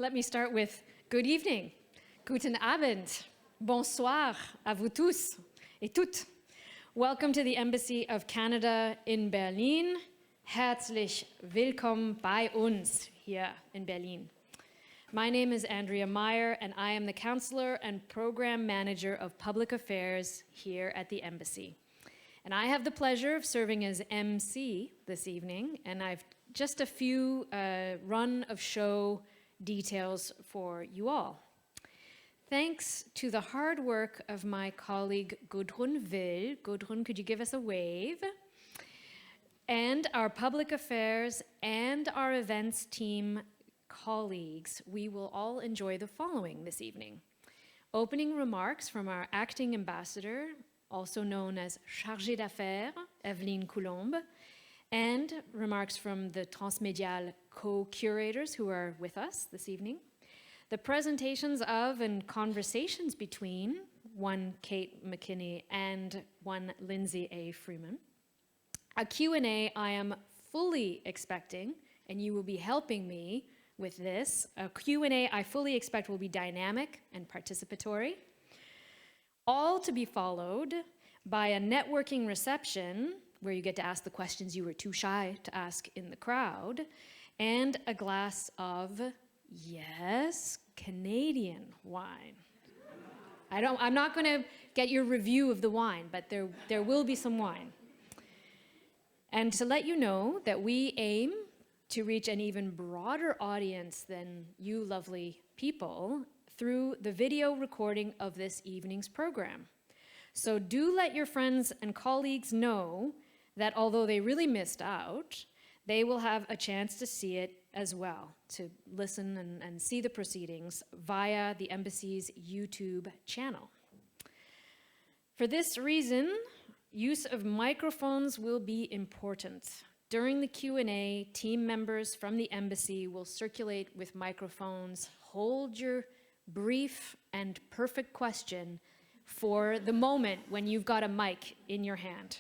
Let me start with good evening, guten Abend, bonsoir à vous tous et toutes. Welcome to the Embassy of Canada in Berlin. Herzlich willkommen bei uns hier in Berlin. My name is Andrea Meyer, and I am the Counselor and Program Manager of Public Affairs here at the Embassy. And I have the pleasure of serving as MC this evening, and I've just a few run of show details for you all. Thanks to the hard work of my colleague Gudrun Will. Gudrun, could you give us a wave? And our public affairs and our events team colleagues, we will all enjoy the following this evening. Opening remarks from our acting ambassador, also known as Chargée d'Affaires, Evelyne Coulombe, and remarks from the transmediale co-curators who are with us this evening. The presentations of and conversations between one Cait McKinney and one Lindsey A. Freeman. A Q&A I am fully expecting, and you will be helping me with this. A Q&A I fully expect will be dynamic and participatory. All to be followed by a networking reception where you get to ask the questions you were too shy to ask in the crowd, and a glass of, yes, Canadian wine. I'm not going to get your review of the wine, but there will be some wine. And to let you know that we aim to reach an even broader audience than you lovely people through the video recording of this evening's program. So do let your friends and colleagues know that although they really missed out, they will have a chance to see it as well, to listen and see the proceedings via the Embassy's YouTube channel. For this reason, use of microphones will be important. During the Q&A, team members from the Embassy will circulate with microphones. Hold your brief and perfect question for the moment when you've got a mic in your hand.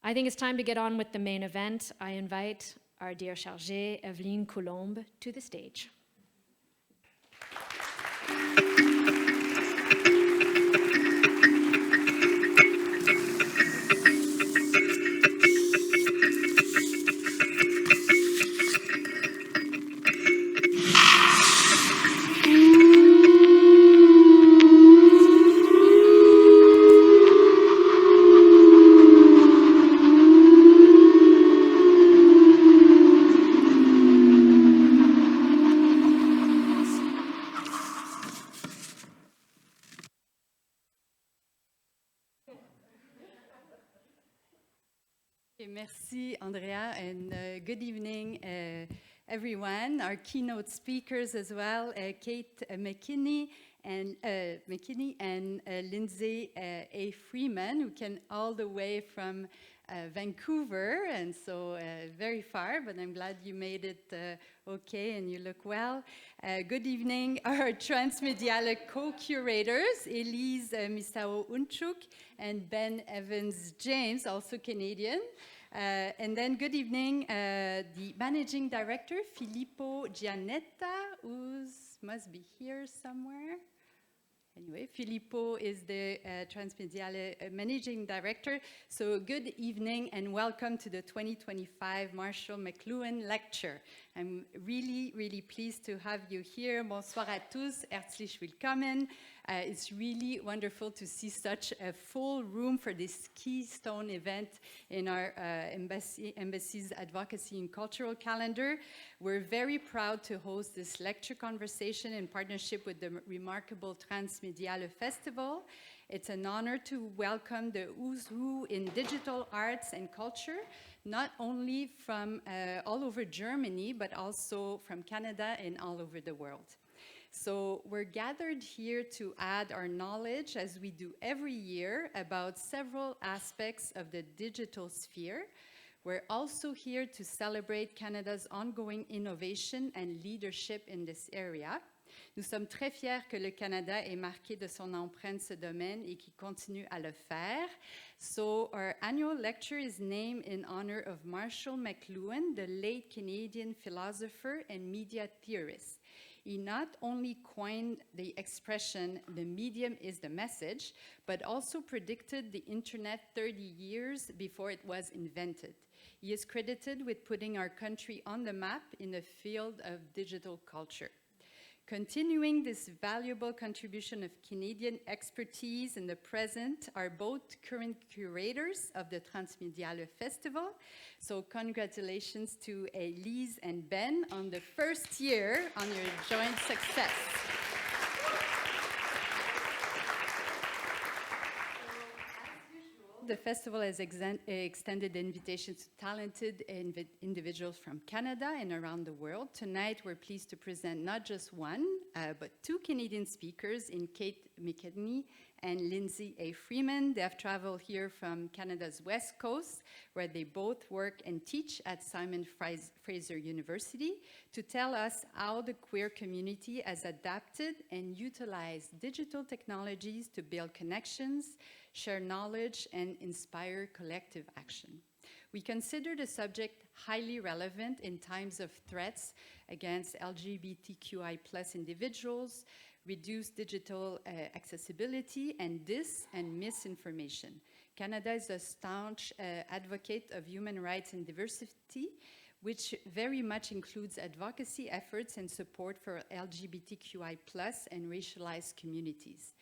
I think it's time to get on with the main event. I invite our dear chargée, Evelyne Coulombe, to the stage. Merci, Andrea, and good evening, everyone. Our keynote speakers as well, Cait McKinney and Lindsey A. Freeman, who came all the way from Vancouver, and so very far, but I'm glad you made it okay and you look well. Good evening, our transmediale co-curators, Elise Misao-Unchuk and Ben Evans-James, also Canadian. And then good evening, the managing director, Filippo Giannetta, who must be here somewhere. Anyway, Filippo is the transmediale managing director. So good evening and welcome to the 2025 Marshall McLuhan Lecture. I'm really, really pleased to have you here. Bonsoir à tous, herzlich willkommen. It's really wonderful to see such a full room for this keystone event in our Embassy's Advocacy and Cultural calendar. We're very proud to host this lecture conversation in partnership with the remarkable Transmediale Festival. It's an honor to welcome the who's who in digital arts and culture, not only from all over Germany, but also from Canada and all over the world. So we're gathered here to add our knowledge, as we do every year, about several aspects of the digital sphere. We're also here to celebrate Canada's ongoing innovation and leadership in this area. Nous sommes très fiers que le Canada ait marqué de son empreinte ce domaine et qu'il continue à le faire. So our annual lecture is named in honor of Marshall McLuhan, the late Canadian philosopher and media theorist. He not only coined the expression, "the medium is the message," but also predicted the internet 30 years before it was invented. He is credited with putting our country on the map in the field of digital culture. Continuing this valuable contribution of Canadian expertise in the present are both current curators of the Transmediale Festival. So congratulations to Elise and Ben on the first year on your joint success. The festival has extended invitations to talented individuals from Canada and around the world. Tonight, we're pleased to present not just one, but two Canadian speakers in Cait, McKinney and Lindsey A. Freeman. They have traveled here from Canada's West Coast, where they both work and teach at Simon Fraser University, to tell us how the queer community has adapted and utilized digital technologies to build connections, share knowledge, and inspire collective action. We consider the subject highly relevant in times of threats against LGBTQI+ individuals, reduced digital accessibility, and misinformation. Canada is a staunch advocate of human rights and diversity, which very much includes advocacy efforts and support for LGBTQI+ and racialized communities.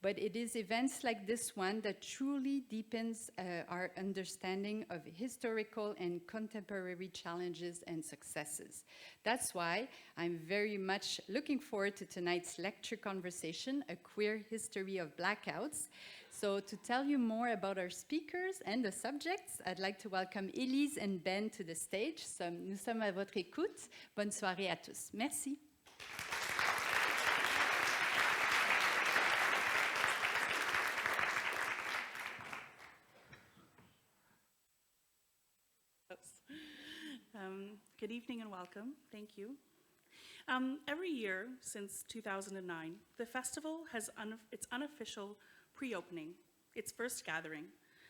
But it is events like this one that truly deepens our understanding of historical and contemporary challenges and successes. That's why I'm very much looking forward to tonight's lecture conversation, A Queer History of Blackouts. So to tell you more about our speakers and the subjects, I'd like to welcome Elise and Ben to the stage. Nous sommes à votre écoute. Bonne soirée à tous. Merci. Good evening and welcome. Thank you. Every year since 2009, the festival has its unofficial pre-opening, its first gathering,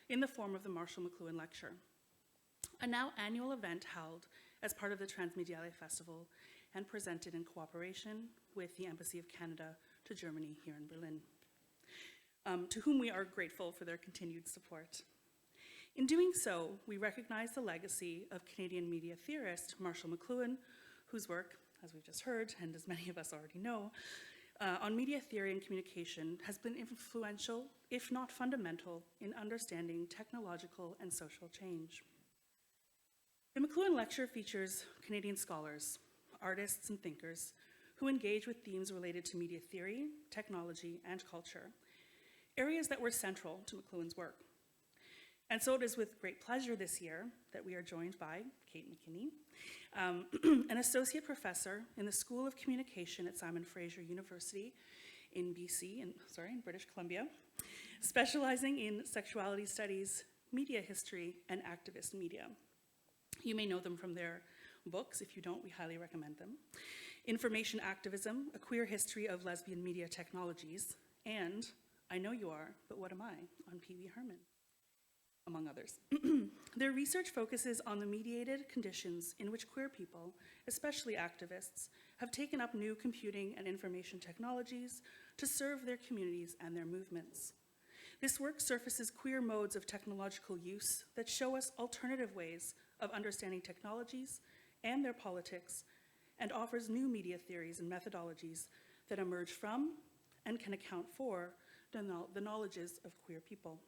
in the form of the Marshall McLuhan Lecture, a now annual event held as part of the Transmediale Festival and presented in cooperation with the Embassy of Canada to Germany here in Berlin, to whom we are grateful for their continued support. In doing so, we recognize the legacy of Canadian media theorist Marshall McLuhan, whose work, as we've just heard, and as many of us already know, on media theory and communication has been influential, if not fundamental, in understanding technological and social change. The McLuhan Lecture features Canadian scholars, artists, and thinkers who engage with themes related to media theory, technology, and culture, areas that were central to McLuhan's work. And so it is with great pleasure this year that we are joined by Cait McKinney, an associate professor in the School of Communication at Simon Fraser University in in British Columbia, specializing in sexuality studies, media history, and activist media. You may know them from their books. If you don't, we highly recommend them. Information Activism, A Queer History of Lesbian Media Technologies, and I Know You Are, But What Am I? On Pee Wee Herman, among others. Their research focuses on the mediated conditions in which queer people, especially activists, have taken up new computing and information technologies to serve their communities and their movements. This work surfaces queer modes of technological use that show us alternative ways of understanding technologies and their politics, and offers new media theories and methodologies that emerge from and can account for the knowledges of queer people.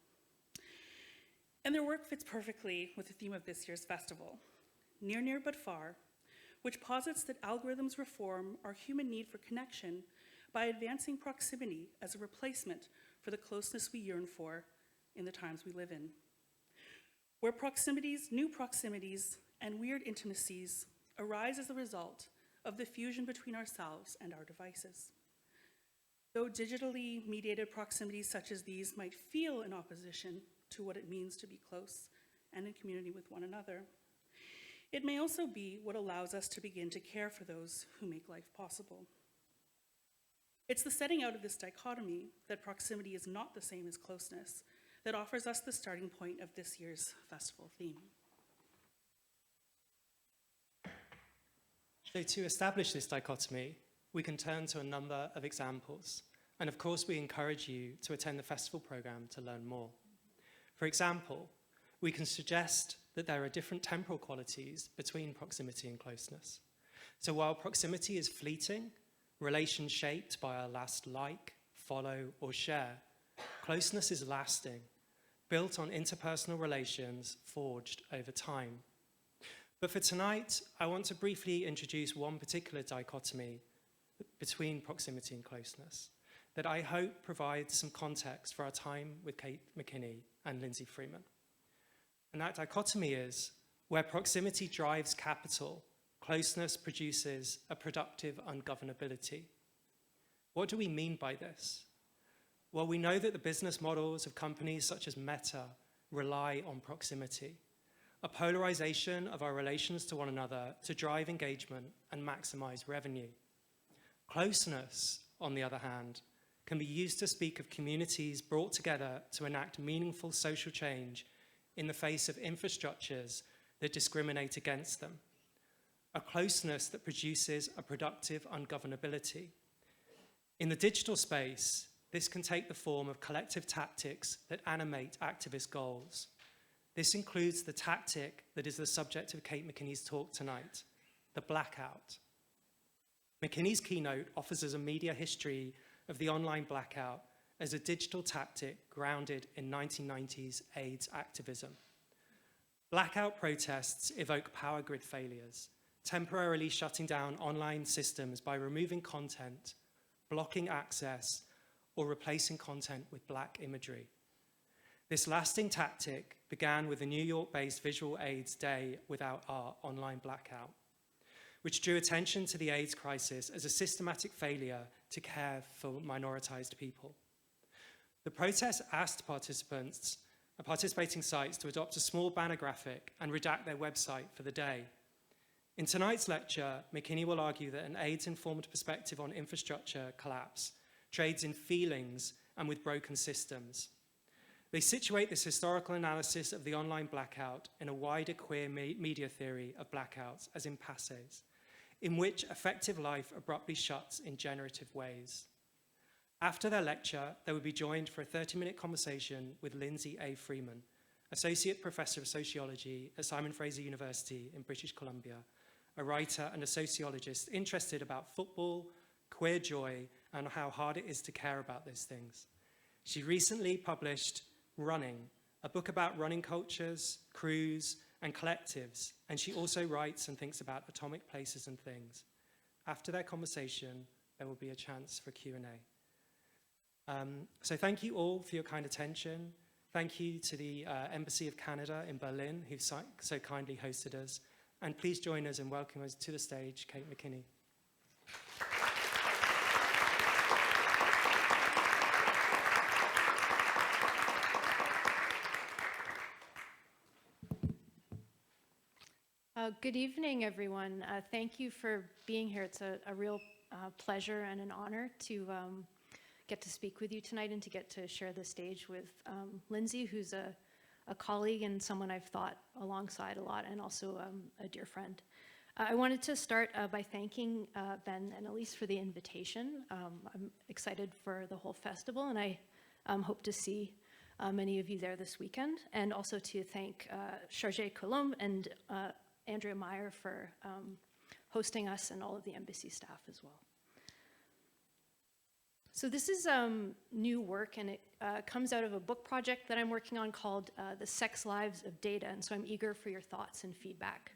And their work fits perfectly with the theme of this year's festival, Near, Near, But Far, which posits that algorithms reform our human need for connection by advancing proximity as a replacement for the closeness we yearn for in the times we live in, where proximities, new proximities, and weird intimacies arise as a result of the fusion between ourselves and our devices. Though digitally mediated proximities such as these might feel in opposition to what it means to be close and in community with one another, it may also be what allows us to begin to care for those who make life possible. It's the setting out of this dichotomy that proximity is not the same as closeness that offers us the starting point of this year's festival theme. So to establish this dichotomy, we can turn to a number of examples. And of course, we encourage you to attend the festival program to learn more. For example, we can suggest that there are different temporal qualities between proximity and closeness. So while proximity is fleeting, relations shaped by our last like, follow, or share, closeness is lasting, built on interpersonal relations forged over time. But for tonight, I want to briefly introduce one particular dichotomy between proximity and closeness that I hope provides some context for our time with Cait McKinney and Lindsey Freeman. And that dichotomy is where proximity drives capital, closeness produces a productive ungovernability. What do we mean by this? Well, we know that the business models of companies such as Meta rely on proximity, a polarization of our relations to one another to drive engagement and maximize revenue. Closeness, on the other hand, can be used to speak of communities brought together to enact meaningful social change in the face of infrastructures that discriminate against them. A closeness that produces a productive ungovernability. In the digital space, this can take the form of collective tactics that animate activist goals. This includes the tactic that is the subject of Cait McKinney's talk tonight, the blackout. McKinney's keynote offers us a media history of the online blackout as a digital tactic grounded in 1990s AIDS activism. Blackout protests evoke power grid failures, temporarily shutting down online systems by removing content, blocking access, or replacing content with black imagery. This lasting tactic began with the New York-based Visual AIDS Day Without Art online blackout, which drew attention to the AIDS crisis as a systematic failure to care for minoritized people. The protest asked participating sites to adopt a small banner graphic and redact their website for the day. In tonight's lecture, McKinney will argue that an AIDS-informed perspective on infrastructure collapse trades in feelings and with broken systems. They situate this historical analysis of the online blackout in a wider queer media theory of blackouts as impasses, in which effective life abruptly shuts in generative ways. After their lecture, they will be joined for a 30-minute conversation with Lindsey A. Freeman, Associate Professor of Sociology at Simon Fraser University in British Columbia, a writer and a sociologist interested about football, queer joy, and how hard it is to care about those things. She recently published Running, a book about running cultures, crews, and collectives, and she also writes and thinks about atomic places and things. After their conversation, there will be a chance for Q&A. So thank you all for your kind attention. Thank you to the Embassy of Canada in Berlin, who so kindly hosted us. And please join us in welcoming us to the stage, Cait McKinney. Good evening, everyone. Thank you for being here. It's a real pleasure and an honor to get to speak with you tonight and to get to share the stage with Lindsey, who's a colleague and someone I've thought alongside a lot, and also a dear friend. I wanted to start by thanking Ben and Elise for the invitation. I'm excited for the whole festival, and I hope to see many of you there this weekend, and also to thank Chargé Colombe and Andrea Meyer for hosting us, and all of the embassy staff as well. So this is new work, and it comes out of a book project that I'm working on called The Sex Lives of Data, and so I'm eager for your thoughts and feedback.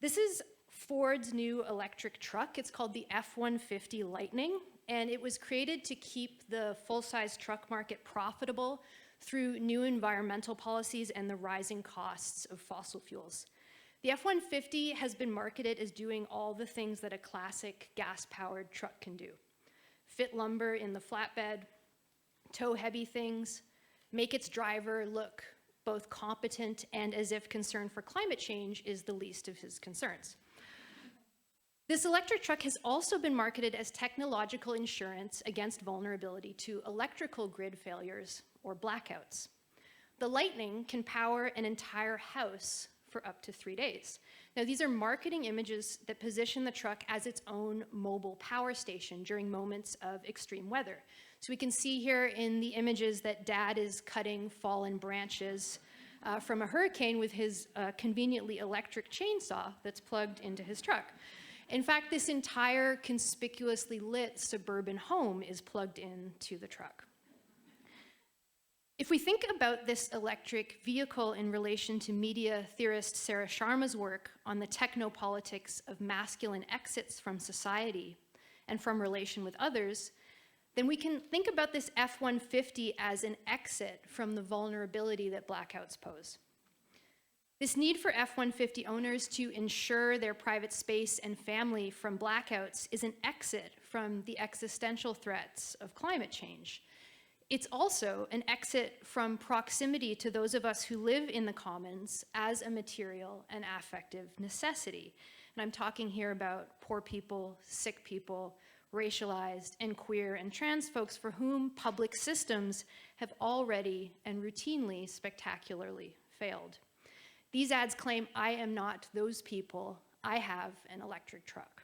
This is Ford's new electric truck. It's called the F-150 Lightning, and it was created to keep the full-size truck market profitable through new environmental policies and the rising costs of fossil fuels. The F-150 has been marketed as doing all the things that a classic gas-powered truck can do. Fit lumber in the flatbed, tow heavy things, make its driver look both competent and as if concern for climate change is the least of his concerns. This electric truck has also been marketed as technological insurance against vulnerability to electrical grid failures or blackouts. The Lightning can power an entire house for up to 3 days. Now, Now, these are marketing images that position the truck as its own mobile power station during moments of extreme weather. So we can see here in the images that Dad is cutting fallen branches from a hurricane with his conveniently electric chainsaw that's plugged into his truck. In fact, this entire conspicuously lit suburban home is plugged into the truck. If we think about this electric vehicle in relation to media theorist Sarah Sharma's work on the technopolitics of masculine exits from society and from relation with others, then we can think about this F-150 as an exit from the vulnerability that blackouts pose. This need for F-150 owners to ensure their private space and family from blackouts is an exit from the existential threats of climate change. It's also an exit from proximity to those of us who live in the commons as a material and affective necessity. And I'm talking here about poor people, sick people, racialized and queer and trans folks for whom public systems have already and routinely spectacularly failed. These ads claim, I am not those people, I have an electric truck.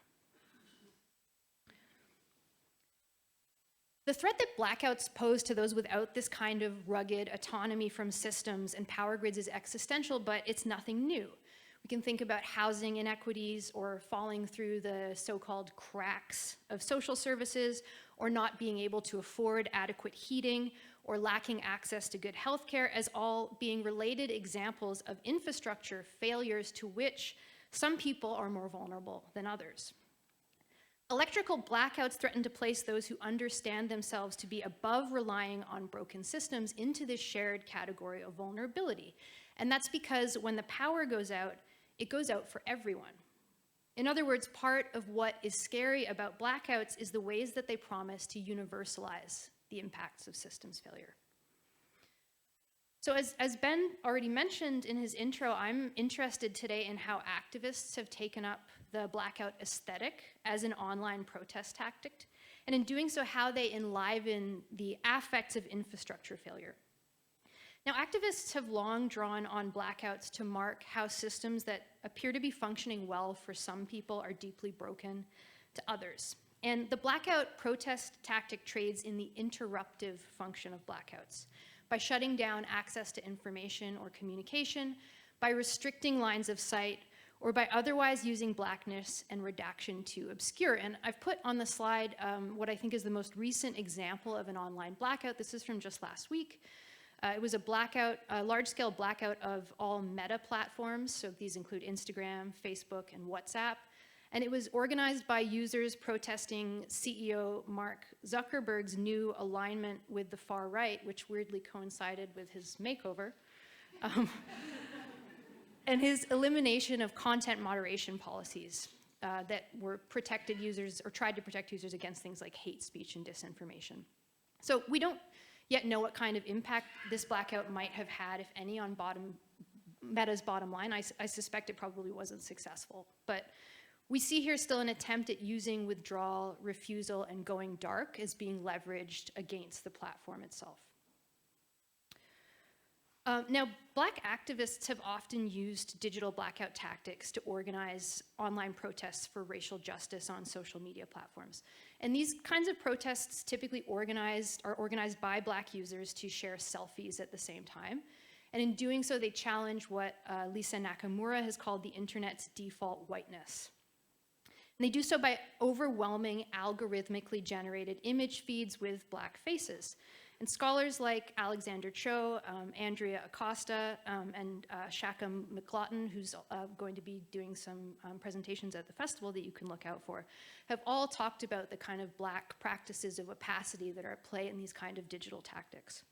The threat that blackouts pose to those without this kind of rugged autonomy from systems and power grids is existential, but it's nothing new. We can think about housing inequities or falling through the so-called cracks of social services, or not being able to afford adequate heating, or lacking access to good healthcare as all being related examples of infrastructure failures to which some people are more vulnerable than others. Electrical blackouts threaten to place those who understand themselves to be above relying on broken systems into this shared category of vulnerability. And that's because when the power goes out, it goes out for everyone. In other words, part of what is scary about blackouts is the ways that they promise to universalize the impacts of systems failure. So as Ben already mentioned in his intro, I'm interested today in how activists have taken up the blackout aesthetic as an online protest tactic, and in doing so, how they enliven the affects of infrastructure failure. Now, activists have long drawn on blackouts to mark how systems that appear to be functioning well for some people are deeply broken to others. And the blackout protest tactic trades in the interruptive function of blackouts by shutting down access to information or communication, by restricting lines of sight, or by otherwise using blackness and redaction to obscure. And I've put on the slide what I think is the most recent example of an online blackout. This is from just last week. It was a blackout, a large-scale blackout of all Meta platforms. So these include Instagram, Facebook, and WhatsApp. And it was organized by users protesting CEO Mark Zuckerberg's new alignment with the far right, which weirdly coincided with his makeover, and his elimination of content moderation policies that were protected users, or tried to protect users against things like hate speech and disinformation. So we don't yet know what kind of impact this blackout might have had, if any, on Meta's bottom line. I suspect it probably wasn't successful, but we see here still an attempt at using withdrawal, refusal, and going dark as being leveraged against the platform itself. Now, Black activists have often used digital blackout tactics to organize online protests for racial justice on social media platforms. And these kinds of protests typically are organized by Black users to share selfies at the same time. And in doing so, they challenge what Lisa Nakamura has called the internet's default whiteness. And they do so by overwhelming algorithmically generated image feeds with Black faces. And scholars like Alexander Cho, Andrea Acosta, and Shaka McLaughlin, who's going to be doing some presentations at the festival that you can look out for, have all talked about the kind of Black practices of opacity that are at play in these kind of digital tactics.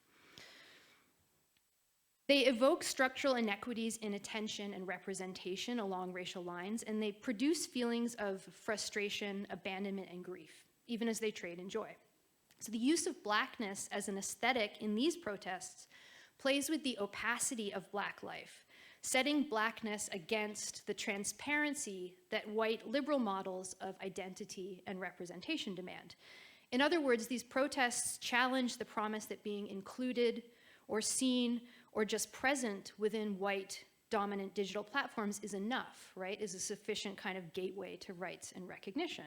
They evoke structural inequities in attention and representation along racial lines, and they produce feelings of frustration, abandonment, and grief, even as they trade in joy. So the use of Blackness as an aesthetic in these protests plays with the opacity of Black life, setting Blackness against the transparency that white liberal models of identity and representation demand. In other words, these protests challenge the promise that being included or seen or just present within white dominant digital platforms is enough, right? Is a sufficient kind of gateway to rights and recognition.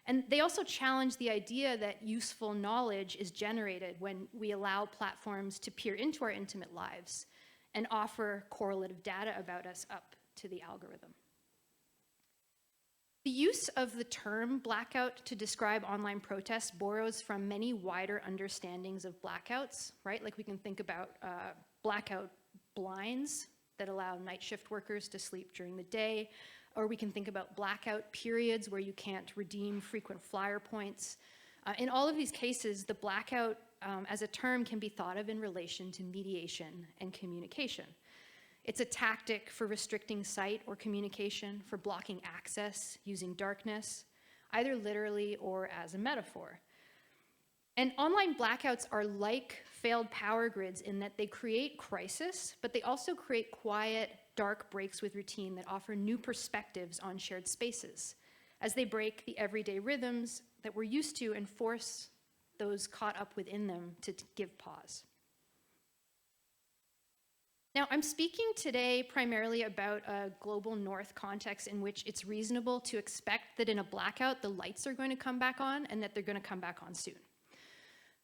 And they also challenge the idea that useful knowledge is generated when we allow platforms to peer into our intimate lives and offer correlative data about us up to the algorithm. The use of the term blackout to describe online protests borrows from many wider understandings of blackouts, right? Like we can think about blackout blinds that allow night shift workers to sleep during the day, or we can think about blackout periods where you can't redeem frequent flyer points. In all of these cases, the blackout as a term can be thought of in relation to mediation and communication. It's a tactic for restricting sight or communication, for blocking access using darkness, either literally or as a metaphor. And online blackouts are like failed power grids in that they create crisis, but they also create quiet, dark breaks with routine that offer new perspectives on shared spaces, as they break the everyday rhythms that we're used to and force those caught up within them to give pause. Now, I'm speaking today primarily about a global north context in which it's reasonable to expect that in a blackout, the lights are going to come back on and that they're going to come back on soon.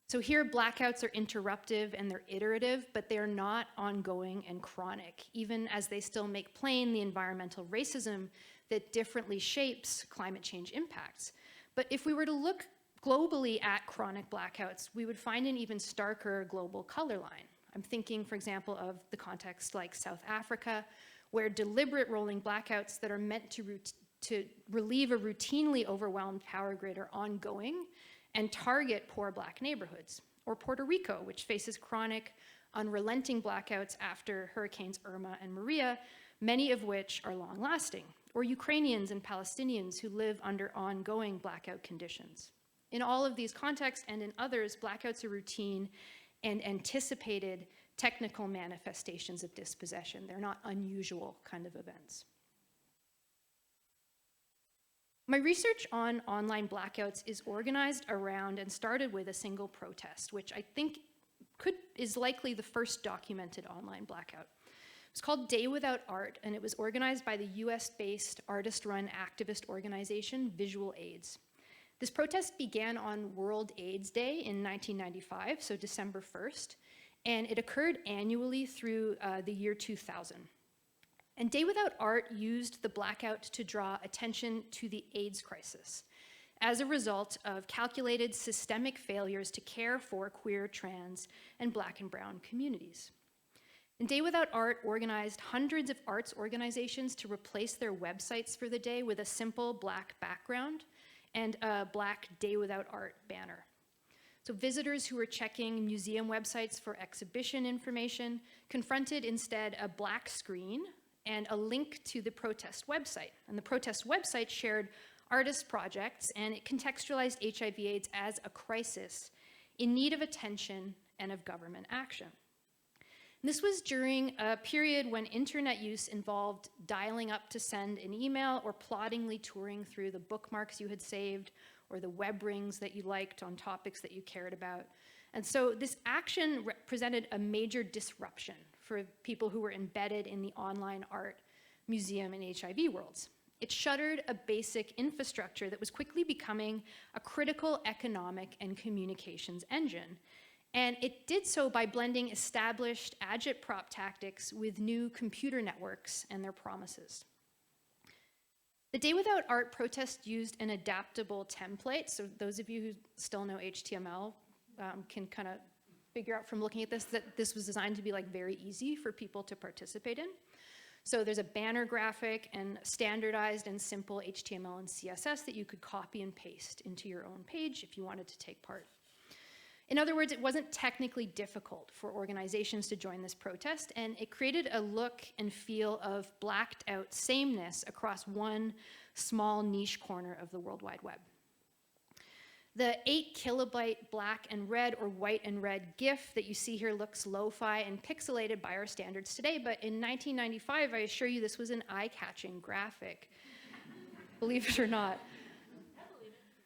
So here, blackouts are interruptive and they're iterative, but they're not ongoing and chronic, even as they still make plain the environmental racism that differently shapes climate change impacts. But if we were to look globally at chronic blackouts, we would find an even starker global color line. I'm thinking, for example, of the context like South Africa, where deliberate rolling blackouts that are meant to relieve a routinely overwhelmed power grid are ongoing and target poor Black neighborhoods. Or Puerto Rico, which faces chronic, unrelenting blackouts after Hurricanes Irma and Maria, many of which are long-lasting. Or Ukrainians and Palestinians who live under ongoing blackout conditions. In all of these contexts and in others, blackouts are routine and anticipated technical manifestations of dispossession. They're not unusual kind of events. My research on online blackouts is organized around and started with a single protest, which I think is likely the first documented online blackout. It was called Day Without Art, and it was organized by the US-based artist-run activist organization Visual AIDS. This protest began on World AIDS Day in 1995, so December 1st, and it occurred annually through the year 2000. And Day Without Art used the blackout to draw attention to the AIDS crisis as a result of calculated systemic failures to care for queer, trans, and Black and brown communities. And Day Without Art organized hundreds of arts organizations to replace their websites for the day with a simple Black background and a Black Day Without Art banner. So visitors who were checking museum websites for exhibition information confronted instead a black screen and a link to the protest website. And the protest website shared artist projects, and it contextualized HIV/AIDS as a crisis in need of attention and of government action. And this was during a period when internet use involved dialing up to send an email or ploddingly touring through the bookmarks you had saved or the web rings that you liked on topics that you cared about. And so this action represented a major disruption for people who were embedded in the online art, museum, and HIV worlds. It shuttered a basic infrastructure that was quickly becoming a critical economic and communications engine. And it did so by blending established agitprop tactics with new computer networks and their promises. The Day Without Art protest used an adaptable template. So those of you who still know HTML can kind of figure out from looking at this that this was designed to be like very easy for people to participate in. So there's a banner graphic and standardized and simple HTML and CSS that you could copy and paste into your own page if you wanted to take part. In other words, it wasn't technically difficult for organizations to join this protest, and it created a look and feel of blacked out sameness across one small niche corner of the World Wide Web. The 8 kilobyte black and red or white and red GIF that you see here looks lo-fi and pixelated by our standards today, but in 1995, I assure you this was an eye-catching graphic, believe it or not.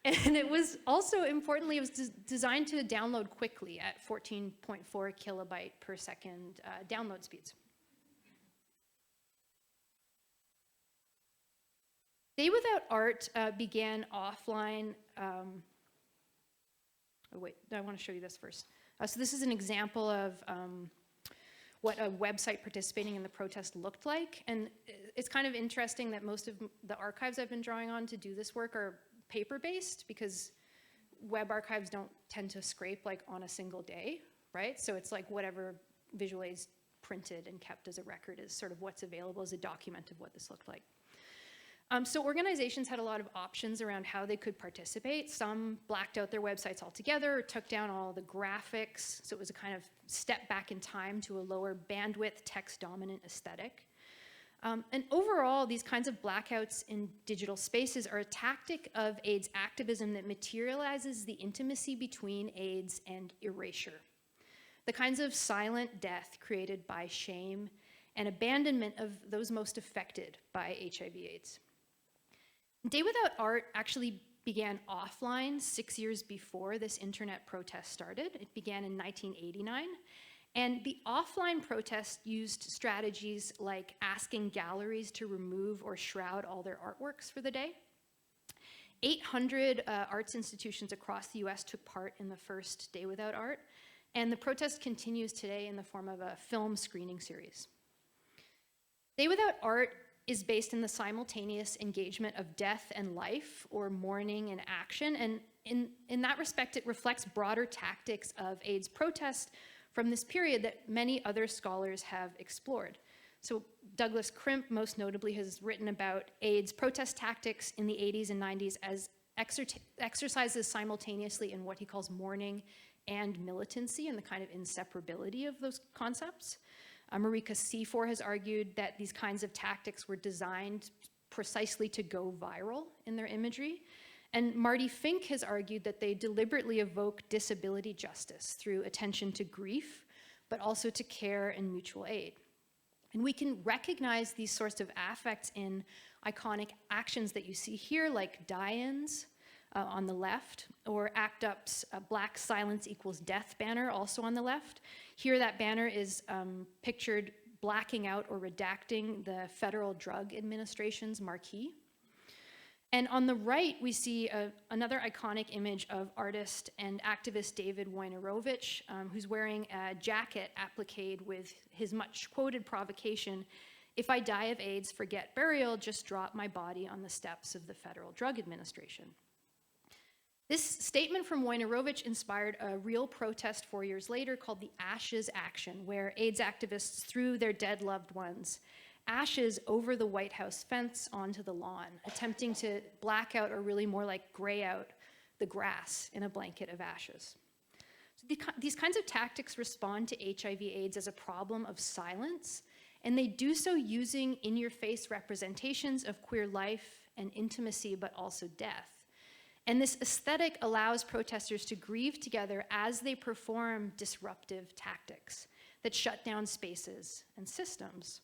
And it was also, importantly, it was designed to download quickly at 14.4 kilobyte per second download speeds. Day Without Art began offline. Oh wait, I want to show you this first. So this is an example of what a website participating in the protest looked like. And it's kind of interesting that most of the archives I've been drawing on to do this work are paper-based, because web archives don't tend to scrape like on a single day, right? So it's like whatever visual aids printed and kept as a record is sort of what's available as a document of what this looked like. So organizations had a lot of options around how they could participate. Some blacked out their websites altogether, or took down all the graphics, so it was a kind of step back in time to a lower bandwidth, text-dominant aesthetic. And overall, these kinds of blackouts in digital spaces are a tactic of AIDS activism that materializes the intimacy between AIDS and erasure. The kinds of silent death created by shame and abandonment of those most affected by HIV/AIDS. Day Without Art actually began offline 6 years before this internet protest started. It began in 1989. And the offline protest used strategies like asking galleries to remove or shroud all their artworks for the day. 800 arts institutions across the US took part in the first Day Without Art. And the protest continues today in the form of a film screening series. Day Without Art is based in the simultaneous engagement of death and life, or mourning and action. And in that respect, it reflects broader tactics of AIDS protest from this period that many other scholars have explored. So Douglas Crimp, most notably, has written about AIDS protest tactics in the 80s and 90s as exercises simultaneously in what he calls mourning and militancy, and the kind of inseparability of those concepts. Marika Seafor has argued that these kinds of tactics were designed precisely to go viral in their imagery. And Marty Fink has argued that they deliberately evoke disability justice through attention to grief, but also to care and mutual aid. And we can recognize these sorts of affects in iconic actions that you see here, like die-ins on the left, or ACT UP's Black Silence Equals Death banner, also on the left. Here, that banner is pictured blacking out or redacting the Federal Drug Administration's marquee. And on the right, we see another iconic image of artist and activist David Wojnarowicz, who's wearing a jacket appliqued with his much quoted provocation, "If I die of AIDS, forget burial, just drop my body on the steps of the Federal Drug Administration." This statement from Wojnarowicz inspired a real protest 4 years later called the Ashes Action, where AIDS activists threw their dead loved ones ashes over the White House fence onto the lawn, attempting to black out, or really more like gray out, the grass in a blanket of ashes. So these kinds of tactics respond to HIV/AIDS as a problem of silence, and they do so using in-your-face representations of queer life and intimacy, but also death. And this aesthetic allows protesters to grieve together as they perform disruptive tactics that shut down spaces and systems.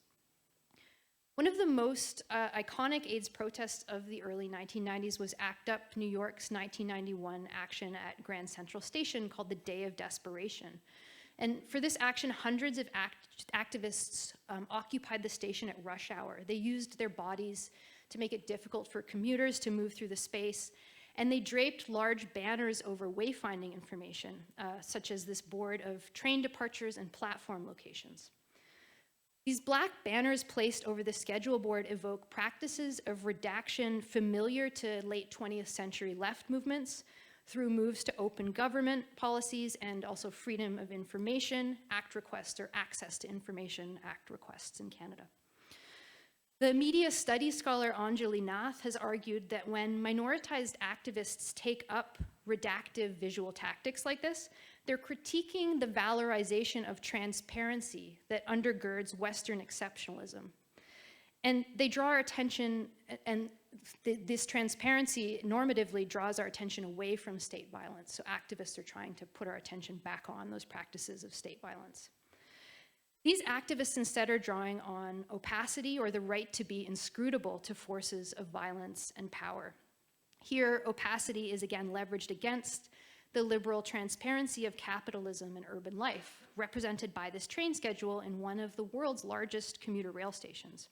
One of the most iconic AIDS protests of the early 1990s was ACT UP New York's 1991 action at Grand Central Station called the Day of Desperation. And for this action, hundreds of activists occupied the station at rush hour. They used their bodies to make it difficult for commuters to move through the space, and they draped large banners over wayfinding information, such as this board of train departures and platform locations. These black banners placed over the schedule board evoke practices of redaction familiar to late 20th century left movements through moves to open government policies and also freedom of information, ACT requests, or access to information, ACT requests in Canada. The media studies scholar Anjali Nath has argued that when minoritized activists take up redactive visual tactics like this, they're critiquing the valorization of transparency that undergirds Western exceptionalism. And they draw our attention, and this transparency normatively draws our attention away from state violence. So activists are trying to put our attention back on those practices of state violence. These activists instead are drawing on opacity, or the right to be inscrutable to forces of violence and power. Here, opacity is again leveraged against the liberal transparency of capitalism and urban life, represented by this train schedule in one of the world's largest commuter rail stations.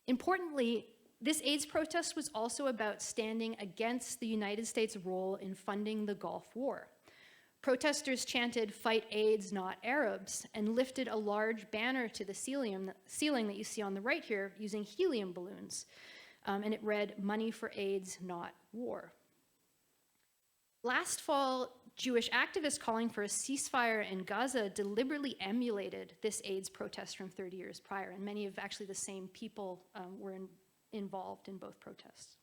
Importantly, This AIDS protest was also about standing against the United States' role in funding the Gulf War. Protesters chanted, "Fight AIDS, not Arabs," and lifted a large banner to the ceiling that you see on the right here using helium balloons. And it read, "Money for AIDS, not war." Last fall, Jewish activists calling for a ceasefire in Gaza deliberately emulated this AIDS protest from 30 years prior, and many of actually the same people were involved in both protests.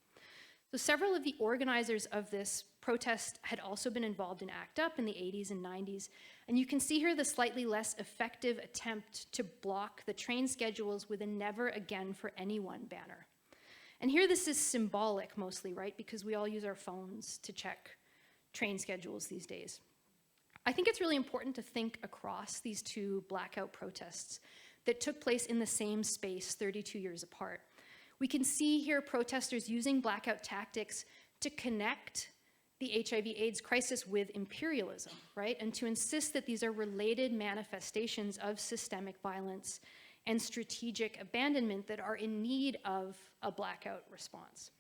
So several of the organizers of this protest had also been involved in ACT UP in the 80s and 90s, and you can see here the slightly less effective attempt to block the train schedules with a "Never Again for Anyone" banner. And here this is symbolic mostly, right? Because we all use our phones to check train schedules these days. I think it's really important to think across these two blackout protests that took place in the same space 32 years apart. We can see here protesters using blackout tactics to connect the HIV/AIDS crisis with imperialism, right? And to insist that these are related manifestations of systemic violence and strategic abandonment that are in need of a blackout response.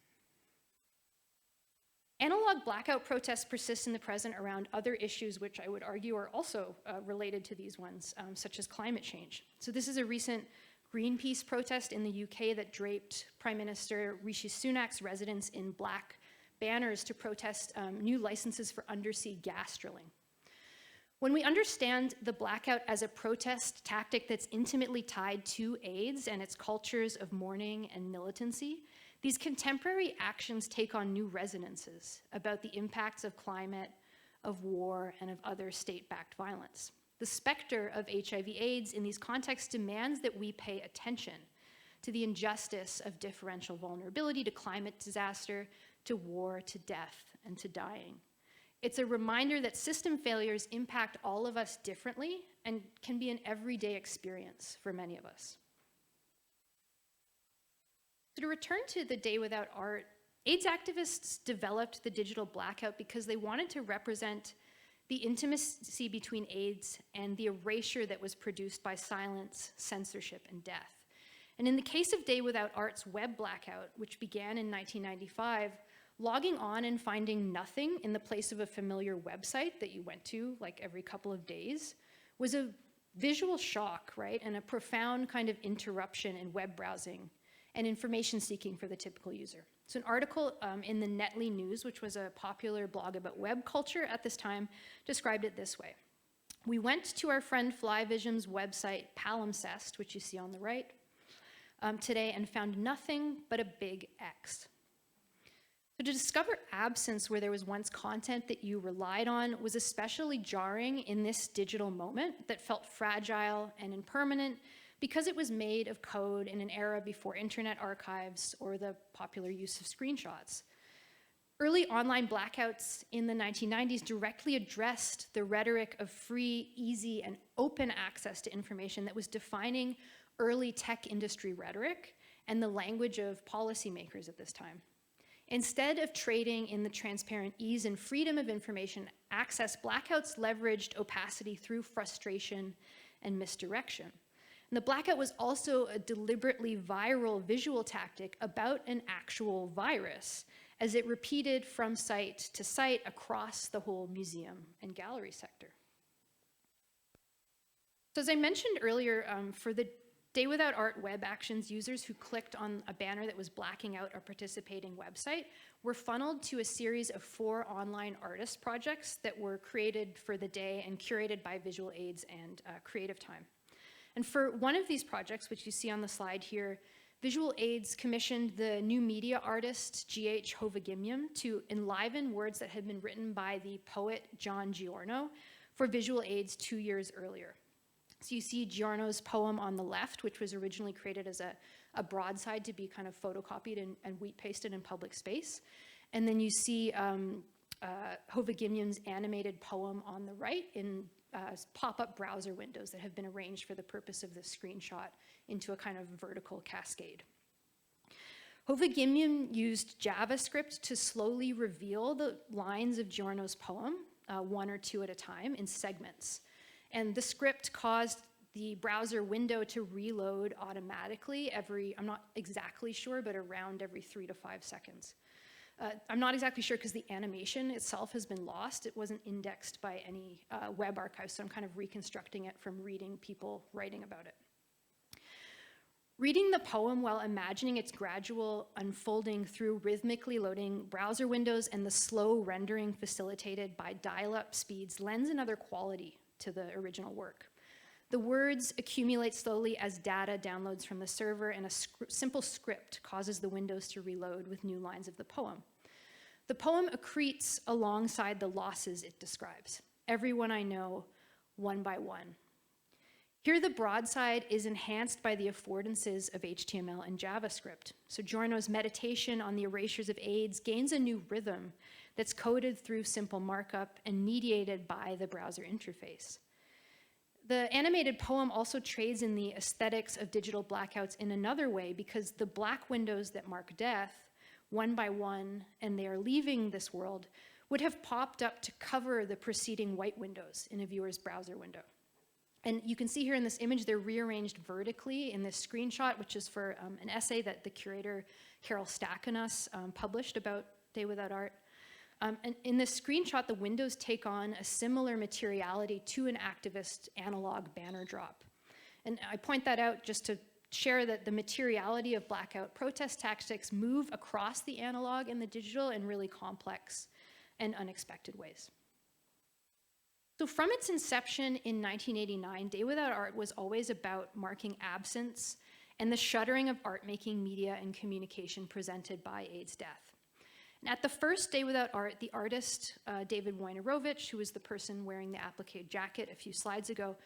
Analog blackout protests persist in the present around other issues which I would argue are also related to these ones, such as climate change. So this is a recent Greenpeace protest in the UK that draped Prime Minister Rishi Sunak's residence in black banners to protest new licenses for undersea gas drilling. When we understand the blackout as a protest tactic that's intimately tied to AIDS and its cultures of mourning and militancy, these contemporary actions take on new resonances about the impacts of climate, of war, and of other state-backed violence. The specter of HIV/AIDS in these contexts demands that we pay attention to the injustice of differential vulnerability to climate disaster, to war, to death, and to dying. It's a reminder that system failures impact all of us differently and can be an everyday experience for many of us. So to return to the Day Without Art, AIDS activists developed the digital blackout because they wanted to represent the intimacy between AIDS and the erasure that was produced by silence, censorship, and death. And in the case of Day Without Art's web blackout, which began in 1995, logging on and finding nothing in the place of a familiar website that you went to like every couple of days was a visual shock, right? And a profound kind of interruption in web browsing and information seeking for the typical user. So an article in the Netley News, which was a popular blog about web culture at this time, described it this way. "We went to our friend Flyvision's website, Palimpsest, which you see on the right, today and found nothing but a big X. So to discover absence where there was once content that you relied on was especially jarring in this digital moment that felt fragile and impermanent because it was made of code in an era before internet archives or the popular use of screenshots. Early online blackouts in the 1990s directly addressed the rhetoric of free, easy, and open access to information that was defining early tech industry rhetoric and the language of policymakers at this time. Instead of trading in the transparent ease and freedom of information access, blackouts leveraged opacity through frustration and misdirection. And the blackout was also a deliberately viral visual tactic about an actual virus, as it repeated from site to site across the whole museum and gallery sector. So as I mentioned earlier, for the Day Without Art web actions, users who clicked on a banner that was blacking out a participating website were funneled to a series of 4 online artist projects that were created for the day and curated by Visual Aids and Creative Time. And for one of these projects, which you see on the slide here, Visual Aids commissioned the new media artist G.H. Hovagimian to enliven words that had been written by the poet John Giorno for Visual Aids 2 years earlier. So you see Giorno's poem on the left, which was originally created as a broadside to be kind of photocopied and wheat pasted in public space. And then you see Hovagimian's animated poem on the right in pop-up browser windows that have been arranged for the purpose of this screenshot into a kind of vertical cascade. Hovagimian used JavaScript to slowly reveal the lines of Giorno's poem, 1 or 2 at a time, in segments. And the script caused the browser window to reload automatically I'm not exactly sure, but around every 3 to 5 seconds. I'm not exactly sure because the animation itself has been lost. It wasn't indexed by any web archive, so I'm kind of reconstructing it from reading people writing about it. Reading the poem while imagining its gradual unfolding through rhythmically loading browser windows and the slow rendering facilitated by dial-up speeds lends another quality to the original work. The words accumulate slowly as data downloads from the server, and a simple script causes the windows to reload with new lines of the poem. The poem accretes alongside the losses it describes. Everyone I know, one by one. Here the broadside is enhanced by the affordances of HTML and JavaScript. So Giorno's meditation on the erasures of AIDS gains a new rhythm that's coded through simple markup and mediated by the browser interface. The animated poem also trades in the aesthetics of digital blackouts in another way, because the black windows that mark death, one by one, and they are leaving this world, would have popped up to cover the preceding white windows in a viewer's browser window. And you can see here in this image, they're rearranged vertically in this screenshot, which is for an essay that the curator Carol Stackenus published about Day Without Art. And in this screenshot, the windows take on a similar materiality to an activist analog banner drop. And I point that out just to share that the materiality of blackout protest tactics move across the analog and the digital in really complex and unexpected ways. So from its inception in 1989, Day Without Art was always about marking absence and the shuttering of art-making media and communication presented by AIDS death. And at the first Day Without Art, the artist, David Wojnarowicz, who was the person wearing the applique jacket a few slides ago,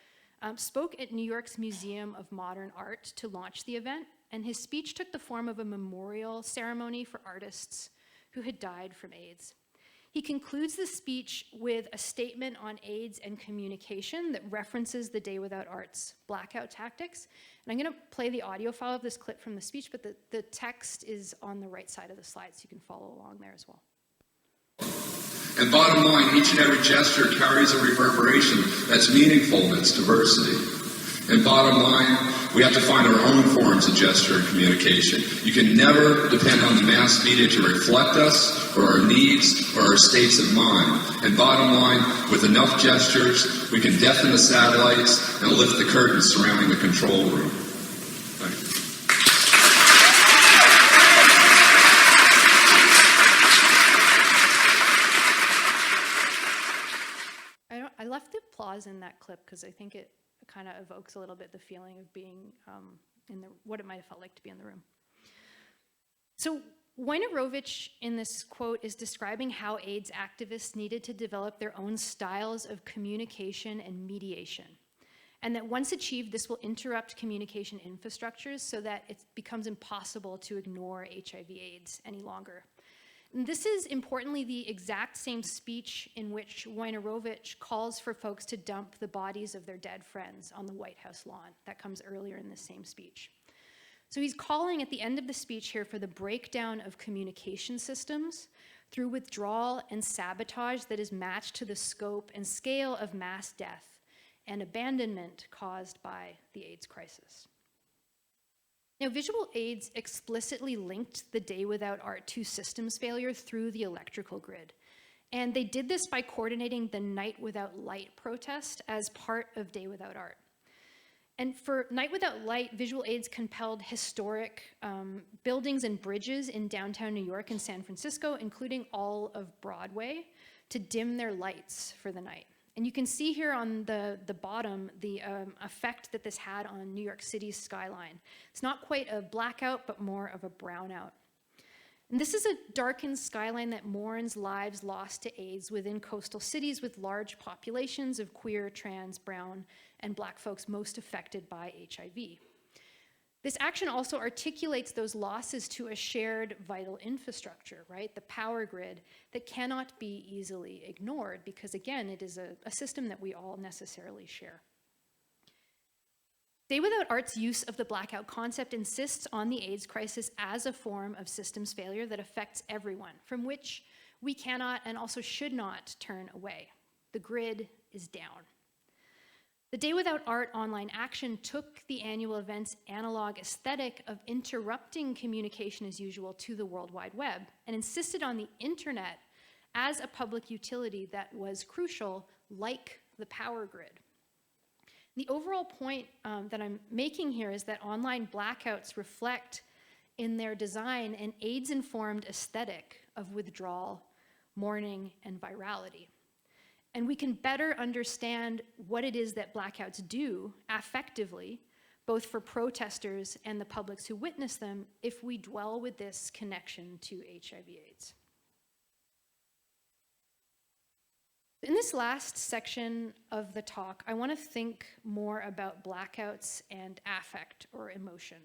spoke at New York's Museum of Modern Art to launch the event, and his speech took the form of a memorial ceremony for artists who had died from AIDS. He concludes the speech with a statement on AIDS and communication that references the Day Without Art's blackout tactics. And I'm going to play the audio file of this clip from the speech, but the text is on the right side of the slide, so you can follow along there as well. And bottom line, each and every gesture carries a reverberation that's meaningful in its diversity. And bottom line, we have to find our own forms of gesture and communication. You can never depend on the mass media to reflect us or our needs or our states of mind. And bottom line, with enough gestures, we can deafen the satellites and lift the curtains surrounding the control room. Thank you. I left the applause in that clip because I think it kind of evokes a little bit the feeling of being what it might have felt like to be in the room. So Wojnarowicz in this quote is describing how AIDS activists needed to develop their own styles of communication and mediation. And that once achieved, this will interrupt communication infrastructures so that it becomes impossible to ignore HIV/AIDS any longer. And this is importantly the exact same speech in which Wojnarowicz calls for folks to dump the bodies of their dead friends on the White House lawn. That comes earlier in the same speech. So he's calling at the end of the speech here for the breakdown of communication systems through withdrawal and sabotage that is matched to the scope and scale of mass death and abandonment caused by the AIDS crisis. Now, Visual AIDS explicitly linked the Day Without Art to systems failure through the electrical grid. And they did this by coordinating the Night Without Light protest as part of Day Without Art. And for Night Without Light, Visual AIDS compelled historic buildings and bridges in downtown New York and San Francisco, including all of Broadway, to dim their lights for the night. And you can see here on the bottom the effect that this had on New York City's skyline. It's not quite a blackout, but more of a brownout. And this is a darkened skyline that mourns lives lost to AIDS within coastal cities with large populations of queer, trans, brown, and Black folks most affected by HIV. This action also articulates those losses to a shared vital infrastructure, right? The power grid that cannot be easily ignored because, again, it is a system that we all necessarily share. Day Without Art's use of the blackout concept insists on the AIDS crisis as a form of systems failure that affects everyone, from which we cannot and also should not turn away. The grid is down. The Day Without Art online action took the annual event's analog aesthetic of interrupting communication as usual to the World Wide Web and insisted on the internet as a public utility that was crucial, like the power grid. The overall point that I'm making here is that online blackouts reflect in their design an AIDS-informed aesthetic of withdrawal, mourning, and virality. And we can better understand what it is that blackouts do affectively, both for protesters and the publics who witness them, if we dwell with this connection to HIV/AIDS. In this last section of the talk, I want to think more about blackouts and affect or emotion.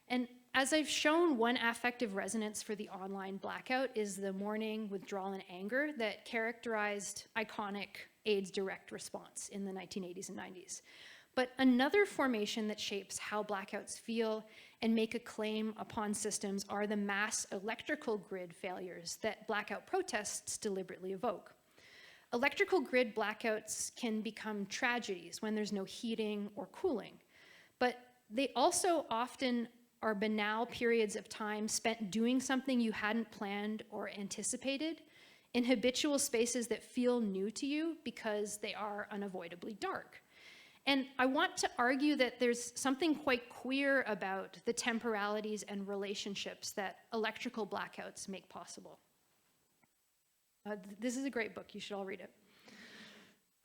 And as I've shown, one affective resonance for the online blackout is the mourning, withdrawal, and anger that characterized iconic AIDS direct response in the 1980s and 90s. But another formation that shapes how blackouts feel and make a claim upon systems are the mass electrical grid failures that blackout protests deliberately evoke. Electrical grid blackouts can become tragedies when there's no heating or cooling, but they also often are banal periods of time spent doing something you hadn't planned or anticipated in habitual spaces that feel new to you because they are unavoidably dark. And I want to argue that there's something quite queer about the temporalities and relationships that electrical blackouts make possible. This is a great book, you should all read it.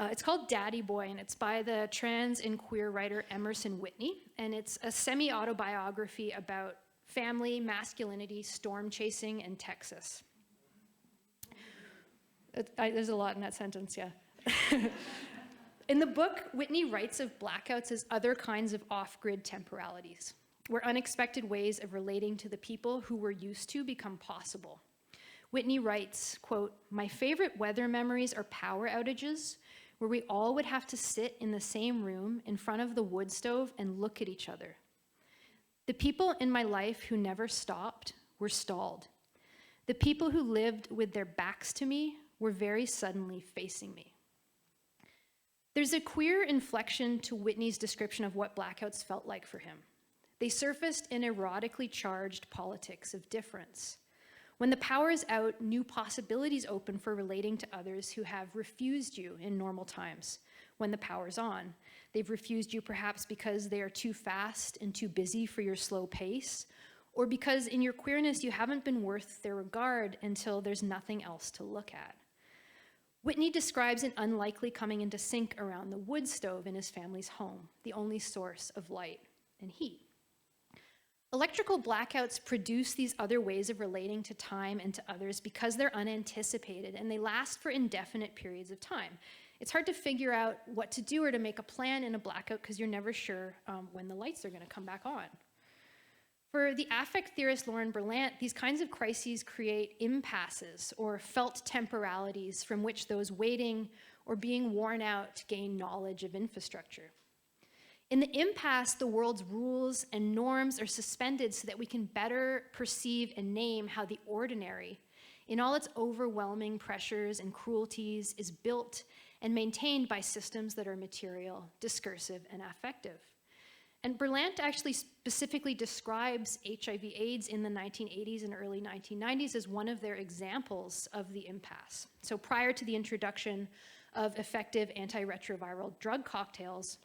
It's called Daddy Boy, and it's by the trans and queer writer Emerson Whitney, and it's a semi-autobiography about family, masculinity, storm chasing, and Texas. There's a lot in that sentence, yeah. In the book, Whitney writes of blackouts as other kinds of off-grid temporalities, where unexpected ways of relating to the people who we're used to become possible. Whitney writes, quote, "My favorite weather memories are power outages, where we all would have to sit in the same room in front of the wood stove and look at each other. The people in my life who never stopped were stalled. The people who lived with their backs to me were very suddenly facing me." There's a queer inflection to Whitney's description of what blackouts felt like for him. They surfaced in erotically charged politics of difference. When the power is out, new possibilities open for relating to others who have refused you in normal times. When the power's on, they've refused you perhaps because they are too fast and too busy for your slow pace, or because in your queerness you haven't been worth their regard until there's nothing else to look at. Whitney describes an unlikely coming into sync around the wood stove in his family's home, the only source of light and heat. Electrical blackouts produce these other ways of relating to time and to others because they're unanticipated and they last for indefinite periods of time. It's hard to figure out what to do or to make a plan in a blackout because you're never sure when the lights are going to come back on. For the affect theorist Lauren Berlant, these kinds of crises create impasses or felt temporalities from which those waiting or being worn out gain knowledge of infrastructure. In the impasse, the world's rules and norms are suspended so that we can better perceive and name how the ordinary, in all its overwhelming pressures and cruelties, is built and maintained by systems that are material, discursive, and affective. And Berlant actually specifically describes HIV/AIDS in the 1980s and early 1990s as one of their examples of the impasse. So prior to the introduction of effective antiretroviral drug cocktails,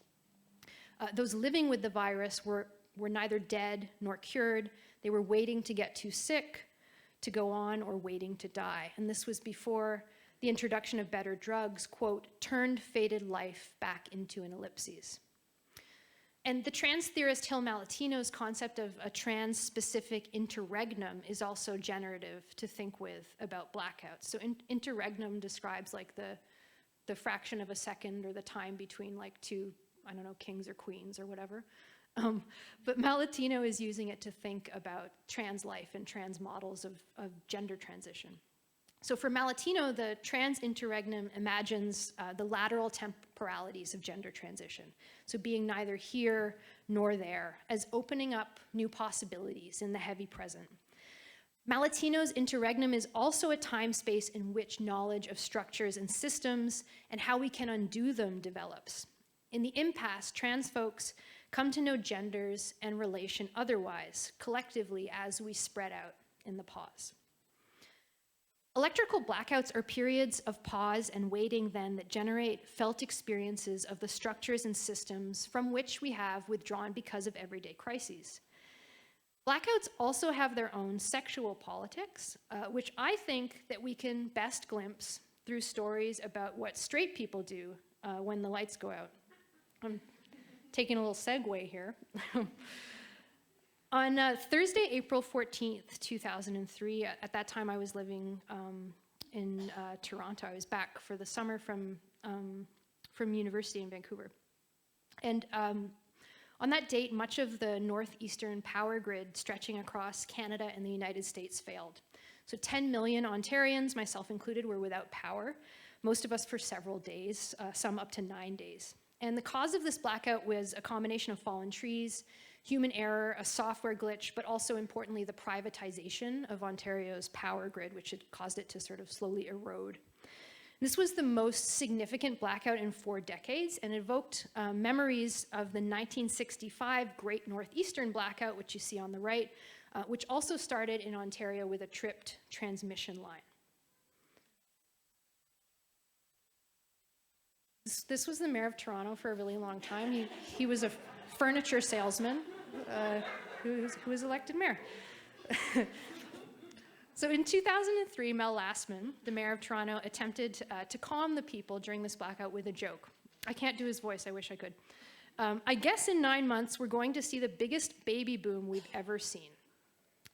those living with the virus were neither dead nor cured. They were waiting to get too sick to go on or waiting to die. And this was before the introduction of better drugs, quote, turned fated life back into an ellipses. And the trans theorist Hill Malatino's concept of a trans-specific interregnum is also generative to think with about blackouts. So interregnum describes like the fraction of a second or the time between like two, I don't know, kings or queens or whatever. But Malatino is using it to think about trans life and trans models of gender transition. So for Malatino, the trans interregnum imagines the lateral temporalities of gender transition. So being neither here nor there, as opening up new possibilities in the heavy present. Malatino's interregnum is also a time space in which knowledge of structures and systems and how we can undo them develops. In the impasse, trans folks come to know genders and relation otherwise, collectively, as we spread out in the pause. Electrical blackouts are periods of pause and waiting then that generate felt experiences of the structures and systems from which we have withdrawn because of everyday crises. Blackouts also have their own sexual politics, which I think that we can best glimpse through stories about what straight people do when the lights go out. I'm taking a little segue here. On Thursday, April 14th, 2003, at that time I was living in Toronto. I was back for the summer from university in Vancouver. And on that date, much of the northeastern power grid stretching across Canada and the United States failed. So 10 million Ontarians, myself included, were without power, most of us for several days, some up to 9 days. And the cause of this blackout was a combination of fallen trees, human error, a software glitch, but also importantly, the privatization of Ontario's power grid, which had caused it to sort of slowly erode. This was the most significant blackout in 4 decades and evoked memories of the 1965 Great Northeastern Blackout, which you see on the right, which also started in Ontario with a tripped transmission line. This was the mayor of Toronto for a really long time. He was a furniture salesman who was elected mayor. So in 2003, Mel Lastman, the mayor of Toronto, attempted to calm the people during this blackout with a joke. I can't do his voice, I wish I could. I guess in 9 months, we're going to see the biggest baby boom we've ever seen.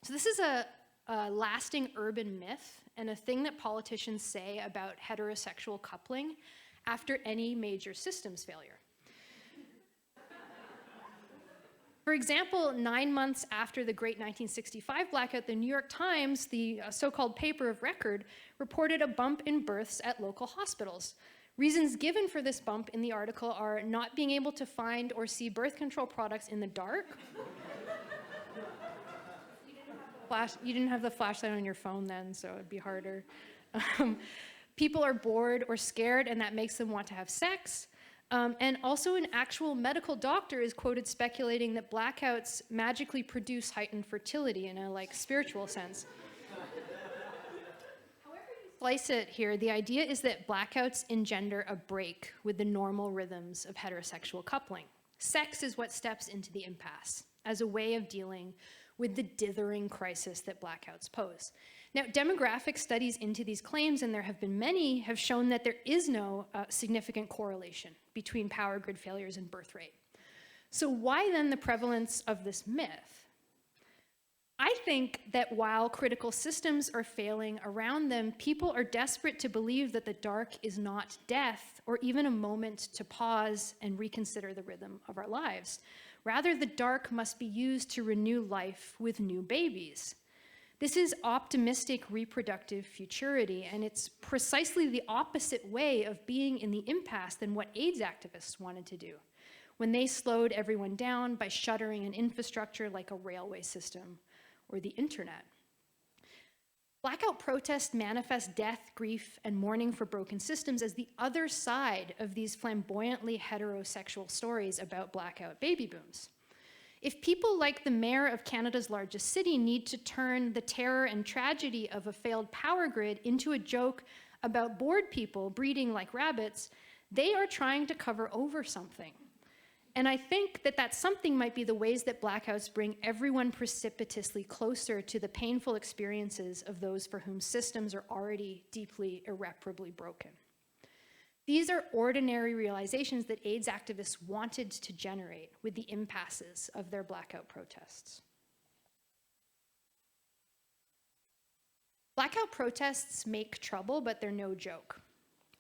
So this is a lasting urban myth and a thing that politicians say about heterosexual coupling after any major systems failure. For example, 9 months after the great 1965 blackout, the New York Times, the so-called paper of record, reported a bump in births at local hospitals. Reasons given for this bump in the article are not being able to find or see birth control products in the dark. You didn't have the flashlight on your phone then, so it'd be harder. People are bored or scared, and that makes them want to have sex. And also an actual medical doctor is quoted speculating that blackouts magically produce heightened fertility in a spiritual sense. However you slice it here, the idea is that blackouts engender a break with the normal rhythms of heterosexual coupling. Sex is what steps into the impasse as a way of dealing with the dithering crisis that blackouts pose. Now, demographic studies into these claims, and there have been many, have shown that there is no significant correlation between power grid failures and birth rate. So why then the prevalence of this myth? I think that while critical systems are failing around them, people are desperate to believe that the dark is not death or even a moment to pause and reconsider the rhythm of our lives. Rather, the dark must be used to renew life with new babies. This is optimistic reproductive futurity, and it's precisely the opposite way of being in the impasse than what AIDS activists wanted to do when they slowed everyone down by shuttering an infrastructure like a railway system or the internet. Blackout protests manifest death, grief, and mourning for broken systems as the other side of these flamboyantly heterosexual stories about blackout baby booms. If people like the mayor of Canada's largest city need to turn the terror and tragedy of a failed power grid into a joke about bored people breeding like rabbits, they are trying to cover over something. And I think that that something might be the ways that blackouts bring everyone precipitously closer to the painful experiences of those for whom systems are already deeply, irreparably broken. These are ordinary realizations that AIDS activists wanted to generate with the impasses of their blackout protests. Blackout protests make trouble, but they're no joke.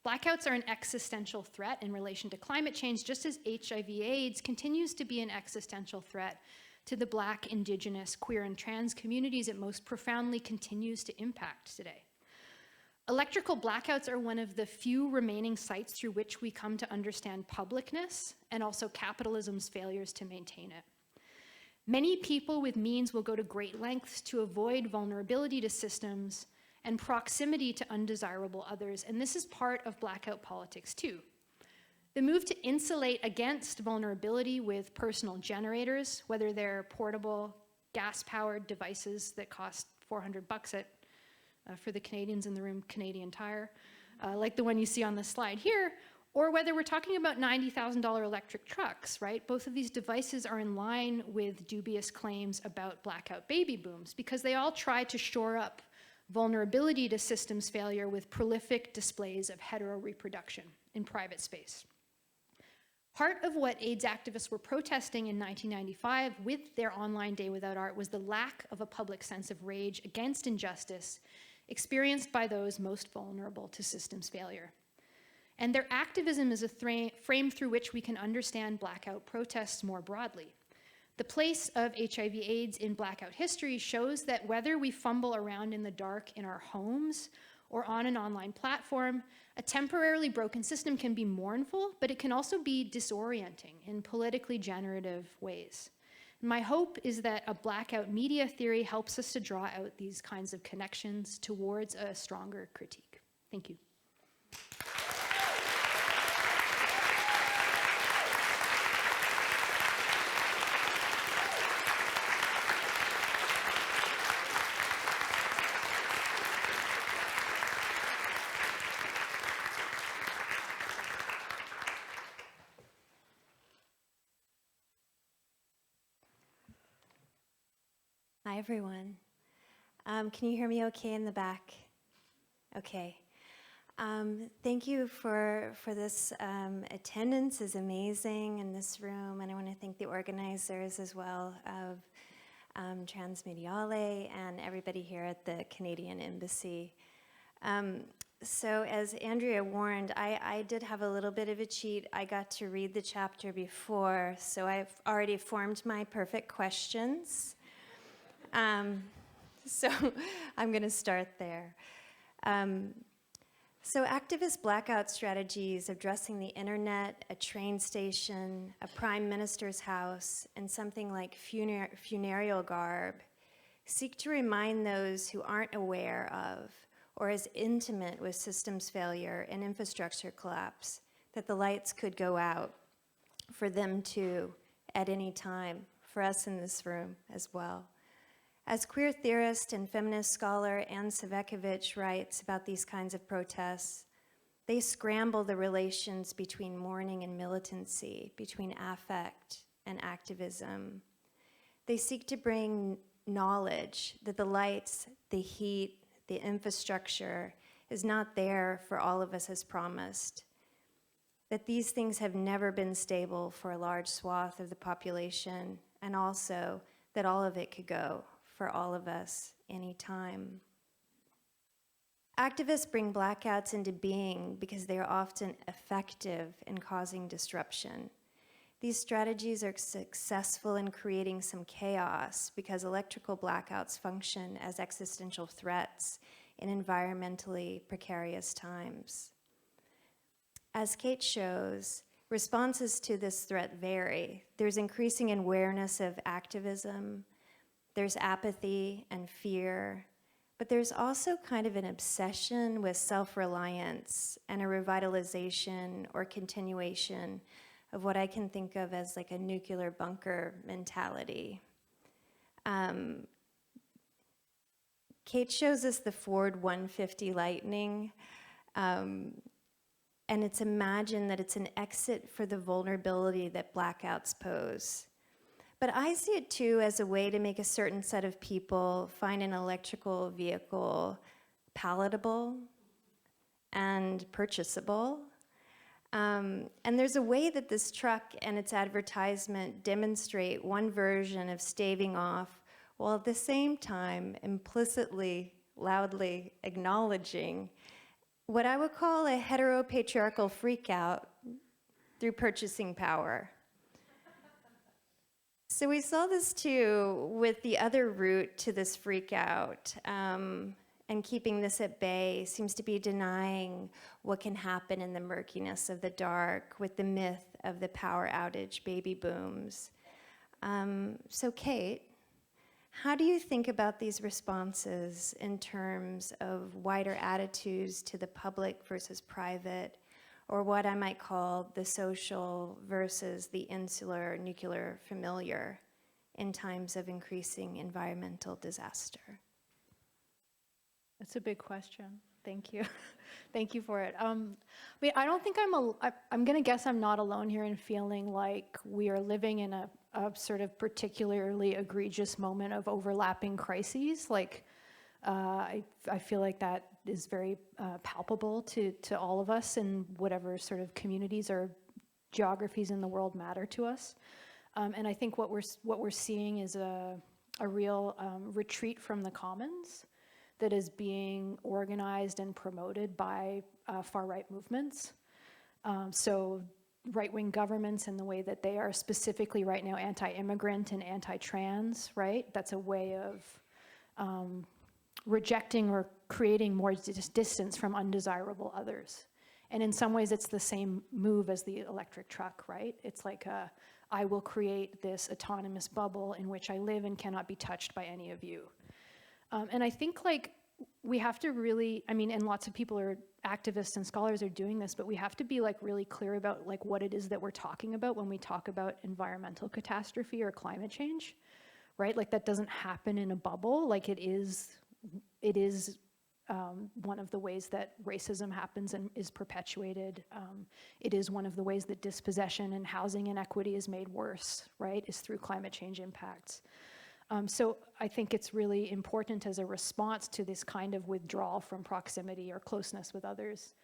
Blackouts are an existential threat in relation to climate change, just as HIV/AIDS continues to be an existential threat to the Black, Indigenous, queer, and trans communities it most profoundly continues to impact today. Electrical blackouts are one of the few remaining sites through which we come to understand publicness and also capitalism's failures to maintain it. Many people with means will go to great lengths to avoid vulnerability to systems and proximity to undesirable others, and this is part of blackout politics too. The move to insulate against vulnerability with personal generators, whether they're portable, gas-powered devices that cost $400 at, for the Canadians in the room, Canadian Tire, like the one you see on the slide here, or whether we're talking about $90,000 electric trucks, right? Both of these devices are in line with dubious claims about blackout baby booms because they all try to shore up vulnerability to systems failure with prolific displays of heteroreproduction in private space. Part of what AIDS activists were protesting in 1995 with their online Day Without Art was the lack of a public sense of rage against injustice experienced by those most vulnerable to systems failure. And their activism is a frame through which we can understand blackout protests more broadly. The place of HIV/AIDS in blackout history shows that whether we fumble around in the dark in our homes or on an online platform, a temporarily broken system can be mournful, but it can also be disorienting in politically generative ways. My hope is that a blackout media theory helps us to draw out these kinds of connections towards a stronger critique. Thank you. Hi, everyone. Can you hear me okay in the back? Okay. Thank you for this attendance is amazing in this room, and I want to thank the organizers as well of Transmediale and everybody here at the Canadian Embassy. So as Andrea warned, I did have a little bit of a cheat. I got to read the chapter before, so I've already formed my perfect questions. So I'm going to start there. So activist blackout strategies addressing the internet, a train station, a prime minister's house, and something like funereal garb seek to remind those who aren't aware of or as intimate with systems failure and infrastructure collapse that the lights could go out for them too at any time, for us in this room as well. As queer theorist and feminist scholar Anne Savekovich writes about these kinds of protests, they scramble the relations between mourning and militancy, between affect and activism. They seek to bring knowledge that the lights, the heat, the infrastructure is not there for all of us as promised, that these things have never been stable for a large swath of the population, and also that all of it could go for all of us anytime. Activists bring blackouts into being because they are often effective in causing disruption. These strategies are successful in creating some chaos because electrical blackouts function as existential threats in environmentally precarious times. As Cait shows, responses to this threat vary. There's increasing awareness of activism, there's apathy and fear, but there's also kind of an obsession with self-reliance and a revitalization or continuation of what I can think of as like a nuclear bunker mentality. Cait shows us the Ford 150 Lightning, and it's imagined that it's an exit for the vulnerability that blackouts pose. But I see it too as a way to make a certain set of people find an electrical vehicle palatable and purchasable. And there's a way that this truck and its advertisement demonstrate one version of staving off, while at the same time implicitly, loudly acknowledging what I would call a heteropatriarchal freakout through purchasing power. So we saw this too with the other route to this freakout, and keeping this at bay seems to be denying what can happen in the murkiness of the dark with the myth of the power outage baby booms. So Cait, how do you think about these responses in terms of wider attitudes to the public versus private, or what I might call the social versus the insular nuclear familiar in times of increasing environmental disaster? That's a big question. Thank you. Thank you for it. I mean, I don't think I'm going to guess I'm not alone here in feeling like we are living in a sort of particularly egregious moment of overlapping crises. Like, I feel like that is very palpable to all of us in whatever sort of communities or geographies in the world matter to us. And I think what we're seeing is a real retreat from the commons that is being organized and promoted by far-right movements. So right-wing governments in the way that they are specifically right now anti-immigrant and anti-trans, right? That's a way of rejecting or creating more distance from undesirable others. And in some ways, it's the same move as the electric truck, right? It's like I will create this autonomous bubble in which I live and cannot be touched by any of you. And I think like we have to really, I mean, and lots of people are activists and scholars are doing this, but we have to be like really clear about like what it is that we're talking about when we talk about environmental catastrophe or climate change, right? Like that doesn't happen in a bubble. Like it is one of the ways that racism happens and is perpetuated. It is one of the ways that dispossession and housing inequity is made worse, right? Is through climate change impacts. So I think it's really important as a response to this kind of withdrawal from proximity or closeness with others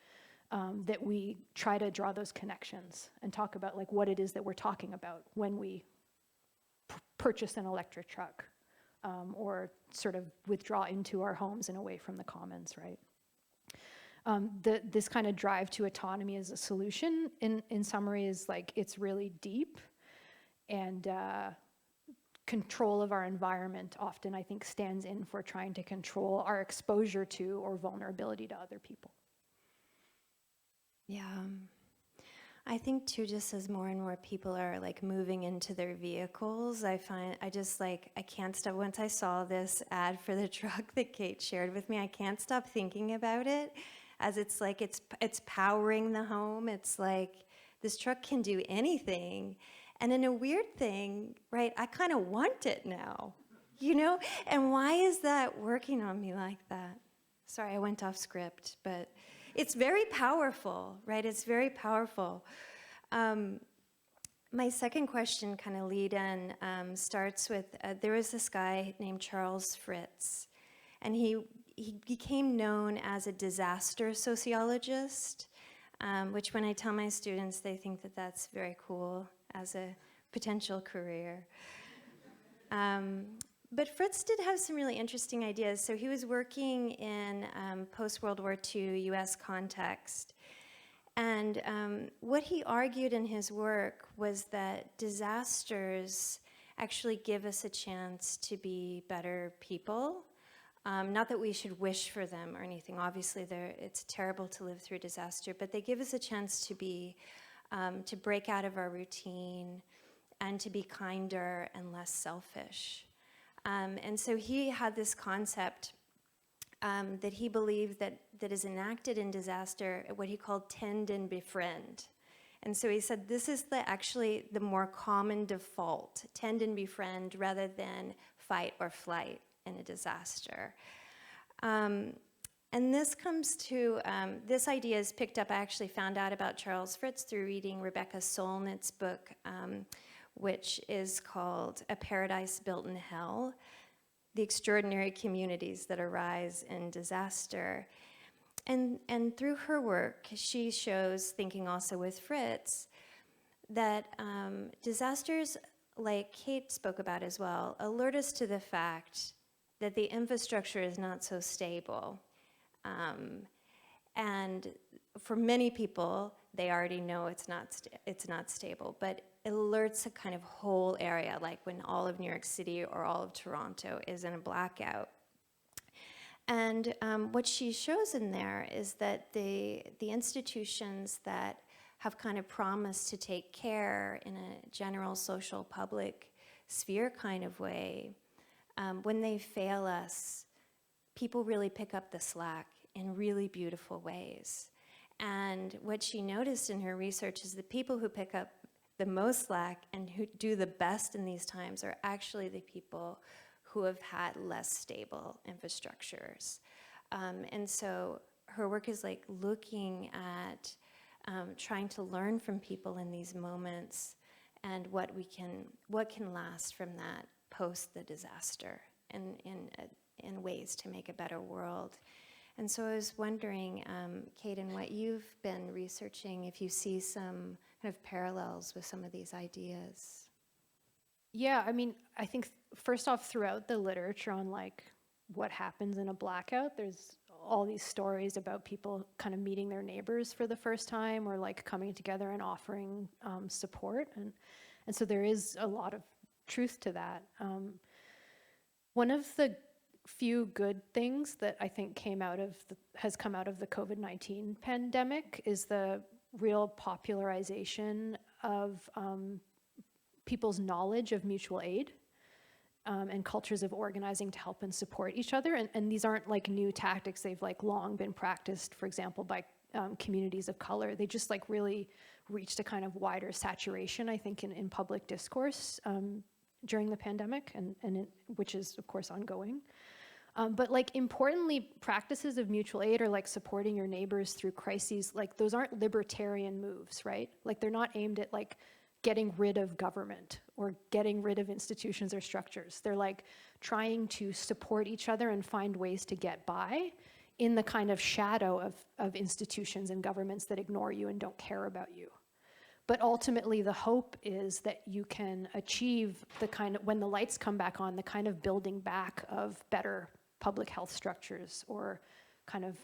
that we try to draw those connections and talk about like what it is that we're talking about when we purchase an electric truck or sort of withdraw into our homes and away from the commons, right? This kind of drive to autonomy as a solution, in summary, is like it's really deep, and control of our environment often, I think, stands in for trying to control our exposure to or vulnerability to other people. Yeah. I think too, just as more and more people are like moving into their vehicles, I can't stop. Once I saw this ad for the truck that Cait shared with me, I can't stop thinking about it as it's like it's powering the home. It's like this truck can do anything. And in a weird thing, right, I kind of want it now, you know? And why is that working on me like that? Sorry, I went off script, but it's very powerful, right? It's very powerful. My second question, kind of lead in, starts with, there was this guy named Charles Fritz, and he became known as a disaster sociologist, which when I tell my students, they think that that's very cool as a potential career. But Fritz did have some really interesting ideas. So he was working in post-World War II US context. And what he argued in his work was that disasters actually give us a chance to be better people. Not that we should wish for them or anything. Obviously, it's terrible to live through disaster, but they give us a chance to be, to break out of our routine and to be kinder and less selfish. And so he had this concept that he believed that is enacted in disaster, what he called tend and befriend. And so he said this is actually the more common default, tend and befriend rather than fight or flight in a disaster. And this comes to, this idea is picked up, I actually found out about Charles Fritz through reading Rebecca Solnit's book, which is called A Paradise Built in Hell, The Extraordinary Communities That Arise in Disaster. And through her work, she shows, thinking also with Fritz, that disasters, like Cait spoke about as well, alert us to the fact that the infrastructure is not so stable. And for many people, they already know it's not stable, but it alerts a kind of whole area, like when all of New York City or all of Toronto is in a blackout. And what she shows in there is that the institutions that have kind of promised to take care in a general social public sphere kind of way, when they fail us, people really pick up the slack in really beautiful ways. And what she noticed in her research is the people who pick up the most slack and who do the best in these times are actually the people who have had less stable infrastructures. And so her work is like looking at trying to learn from people in these moments and what can last from that post the disaster in ways to make a better world. And so I was wondering, Cait, in what you've been researching, if you see some kind of parallels with some of these ideas. Yeah, I mean, I think first off, throughout the literature on like what happens in a blackout, there's all these stories about people kind of meeting their neighbors for the first time or like coming together and offering support. And so there is a lot of truth to that. One of the few good things that I think has come out of the COVID-19 pandemic is the real popularization of people's knowledge of mutual aid and cultures of organizing to help and support each other. And these aren't like new tactics. They've like long been practiced, for example, by communities of color. They just like really reached a kind of wider saturation, I think, in public discourse during the pandemic, which is, of course, ongoing. But like importantly, practices of mutual aid or like supporting your neighbors through crises, like those aren't libertarian moves, right? Like they're not aimed at like getting rid of government or getting rid of institutions or structures. They're like trying to support each other and find ways to get by in the kind of shadow of institutions and governments that ignore you and don't care about you. But ultimately, the hope is that you can achieve the kind of, when the lights come back on, the kind of building back of better public health structures or kind of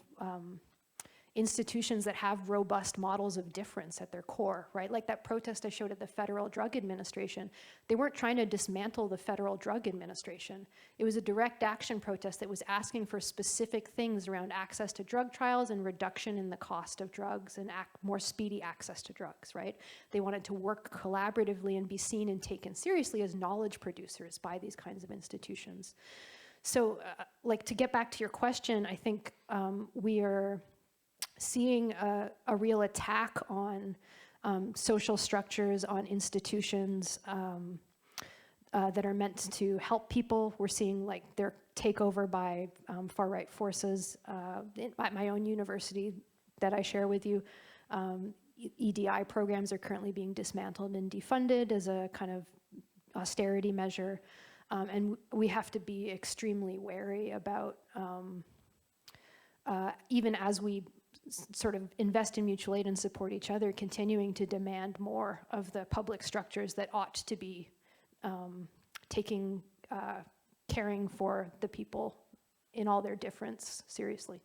institutions that have robust models of difference at their core, right? Like that protest I showed at the Federal Drug Administration, they weren't trying to dismantle the Federal Drug Administration. It was a direct action protest that was asking for specific things around access to drug trials and reduction in the cost of drugs and more speedy access to drugs, right? They wanted to work collaboratively and be seen and taken seriously as knowledge producers by these kinds of institutions. So like to get back to your question, I think we are seeing a real attack on social structures, on institutions that are meant to help people. We're seeing like their takeover by far-right forces. At my own university that I share with you, EDI programs are currently being dismantled and defunded as a kind of austerity measure. And we have to be extremely wary about, even as we sort of invest in mutual aid and support each other, continuing to demand more of the public structures that ought to be caring for the people in all their difference seriously.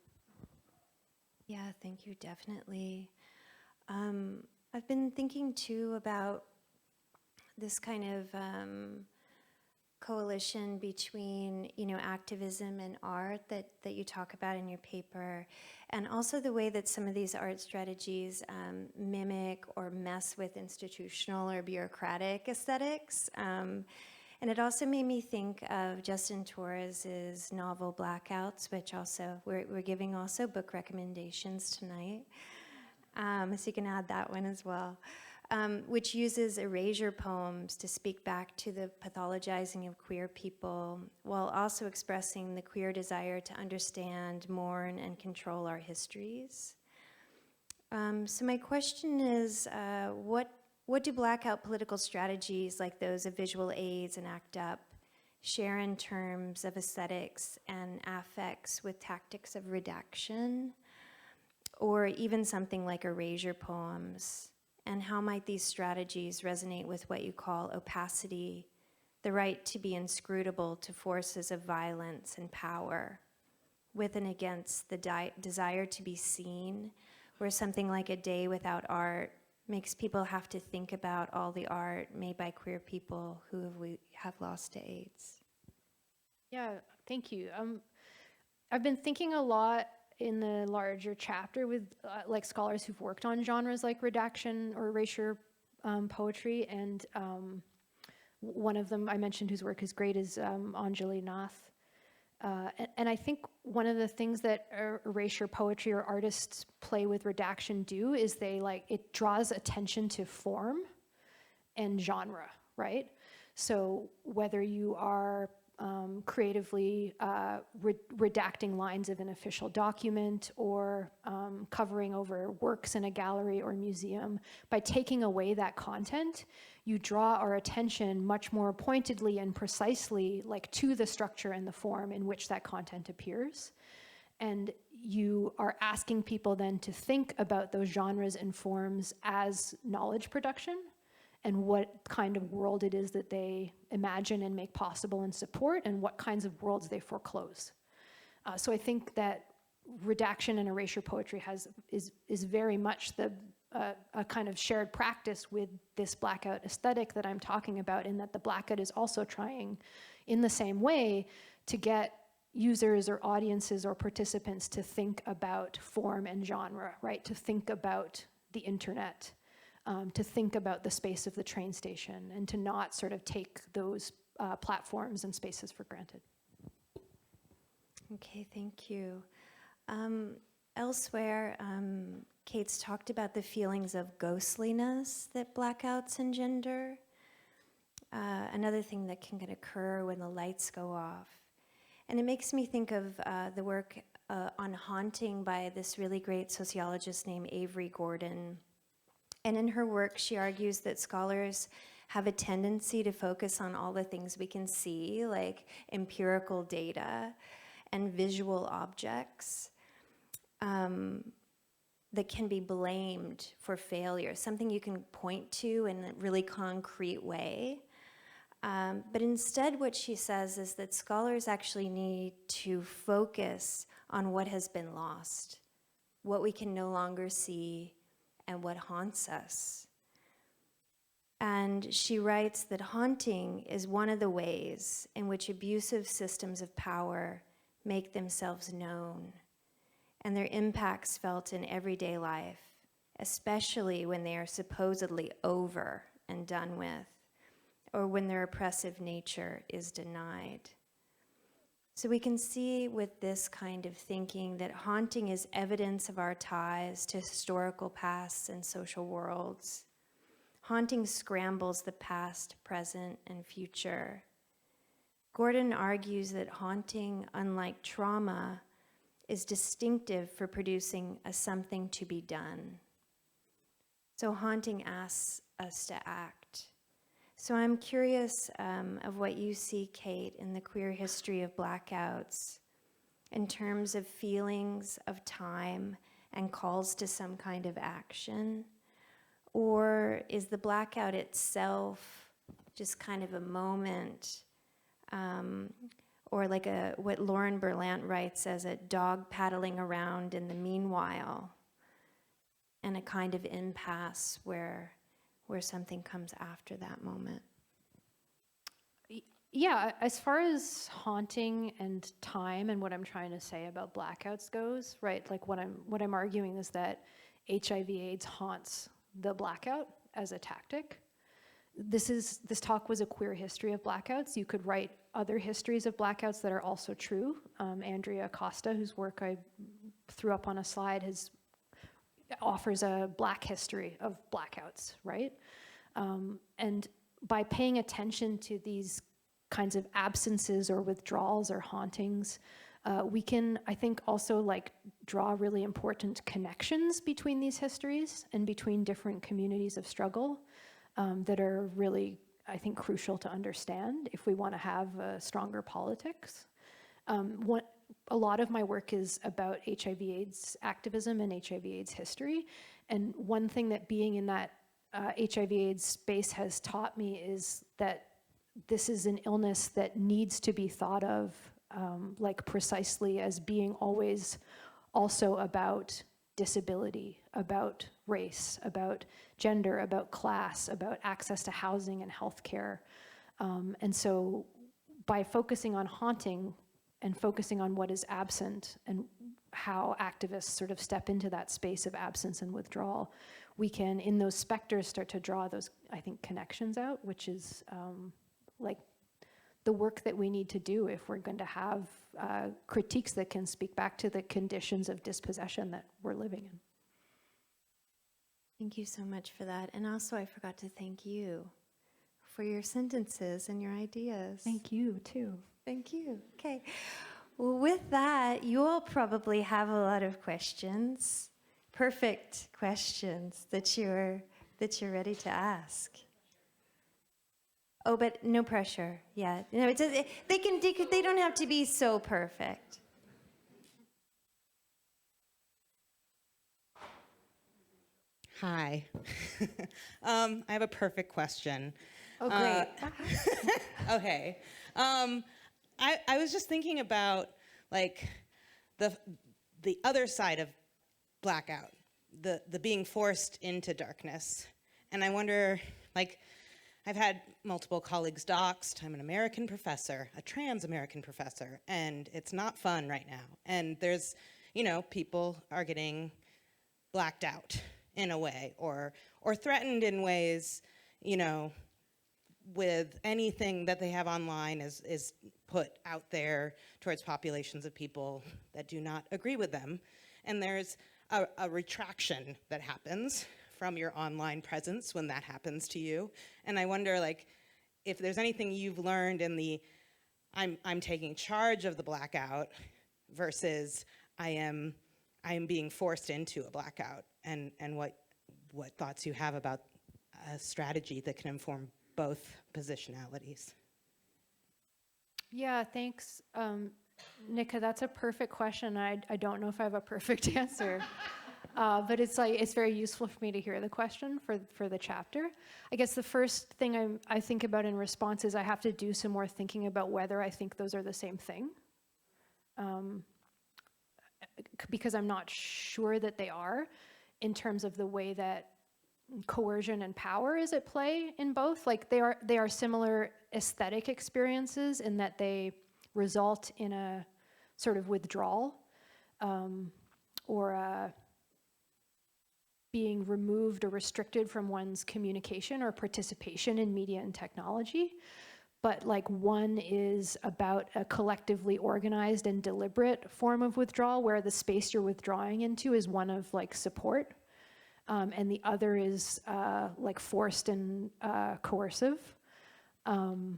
Yeah, thank you, definitely. I've been thinking too about this kind of coalition between, activism and art that you talk about in your paper, and also the way that some of these art strategies mimic or mess with institutional or bureaucratic aesthetics. And it also made me think of Justin Torres's novel Blackouts, which also, we're giving also book recommendations tonight. So you can add that one as well. Which uses erasure poems to speak back to the pathologizing of queer people, while also expressing the queer desire to understand, mourn, and control our histories. So my question is, what do blackout political strategies like those of visual aids and ACT UP share in terms of aesthetics and affects with tactics of redaction, or even something like erasure poems? And how might these strategies resonate with what you call opacity, the right to be inscrutable to forces of violence and power, with and against the desire to be seen, where something like A Day Without Art makes people have to think about all the art made by queer people who we have lost to AIDS? Yeah, thank you. I've been thinking a lot in the larger chapter with like scholars who've worked on genres like redaction or erasure poetry, and one of them I mentioned whose work is great is Anjali Nath. And I think one of the things that erasure poetry or artists play with redaction do is it draws attention to form and genre, right? So whether you are creatively redacting lines of an official document or covering over works in a gallery or museum, by taking away that content, you draw our attention much more pointedly and precisely to the structure and the form in which that content appears. And you are asking people then to think about those genres and forms as knowledge production and what kind of world it is that they imagine and make possible and support, and what kinds of worlds they foreclose. So I think that redaction and erasure poetry is very much a kind of shared practice with this blackout aesthetic that I'm talking about, in that the blackout is also trying in the same way to get users or audiences or participants to think about form and genre, right? To think about the internet, to think about the space of the train station, and to not sort of take those platforms and spaces for granted. Okay, thank you. Elsewhere, Cait's talked about the feelings of ghostliness that blackouts engender. Another thing that can occur when the lights go off. And it makes me think of the work on haunting by this really great sociologist named Avery Gordon. And in her work, she argues that scholars have a tendency to focus on all the things we can see, like empirical data and visual objects, that can be blamed for failure, something you can point to in a really concrete way. But instead, what she says is that scholars actually need to focus on what has been lost, what we can no longer see, and what haunts us. And she writes that haunting is one of the ways in which abusive systems of power make themselves known, and their impacts felt in everyday life, especially when they are supposedly over and done with, or when their oppressive nature is denied. So we can see with this kind of thinking that haunting is evidence of our ties to historical pasts and social worlds. Haunting scrambles the past, present, and future. Gordon argues that haunting, unlike trauma, is distinctive for producing a something to be done. So haunting asks us to act. So I'm curious of what you see, Cait, in the queer history of blackouts in terms of feelings of time and calls to some kind of action. Or is the blackout itself just kind of a moment, or like what Lauren Berlant writes as a dog paddling around in the meanwhile, and a kind of impasse where something comes after that moment? Yeah, as far as haunting and time and what I'm trying to say about blackouts goes, right? Like what I'm arguing is that HIV/AIDS haunts the blackout as a tactic. This talk was a queer history of blackouts. You could write other histories of blackouts that are also true. Andrea Costa, whose work I threw up on a slide, offers a black history of blackouts, right? And by paying attention to these kinds of absences or withdrawals or hauntings, we can, I think, also draw really important connections between these histories and between different communities of struggle that are really, I think, crucial to understand if we want to have stronger politics. A lot of my work is about HIV/AIDS activism and HIV/AIDS history. And one thing that being in that HIV/AIDS space has taught me is that this is an illness that needs to be thought of precisely as being always also about disability, about race, about gender, about class, about access to housing and healthcare. And so by focusing on haunting and focusing on what is absent and how activists sort of step into that space of absence and withdrawal, we can, in those specters, start to draw those, I think, connections out, which is the work that we need to do if we're going to have critiques that can speak back to the conditions of dispossession that we're living in. Thank you so much for that. And also, I forgot to thank you for your sentences and your ideas. Thank you, too. Thank you. Okay. Well, with that, you all probably have a lot of questions, perfect questions that you're ready to ask. Oh, but no pressure. Yeah, no, they don't have to be so perfect. Hi. I have a perfect question. Oh, great. Okay. I was just thinking about like the other side of blackout, the being forced into darkness. And I wonder, like, I've had multiple colleagues doxxed. I'm an American professor, a trans American professor, and it's not fun right now. And there's, people are getting blacked out in a way, or threatened in ways, with anything that they have online is put out there towards populations of people that do not agree with them. And there's a retraction that happens from your online presence when that happens to you. And I wonder, like, if there's anything you've learned in the I'm taking charge of the blackout versus I am being forced into a blackout, and what thoughts you have about a strategy that can inform both positionalities. Yeah, thanks, Nika. That's a perfect question. I don't know if I have a perfect answer, but it's very useful for me to hear the question for the chapter. I guess the first thing I think about in response is I have to do some more thinking about whether I think those are the same thing, because I'm not sure that they are, in terms of the way that coercion and power is at play in both. Like they are similar aesthetic experiences in that they result in a sort of withdrawal or being removed or restricted from one's communication or participation in media and technology. But like one is about a collectively organized and deliberate form of withdrawal where the space you're withdrawing into is one of like support. And the other is like forced and coercive. But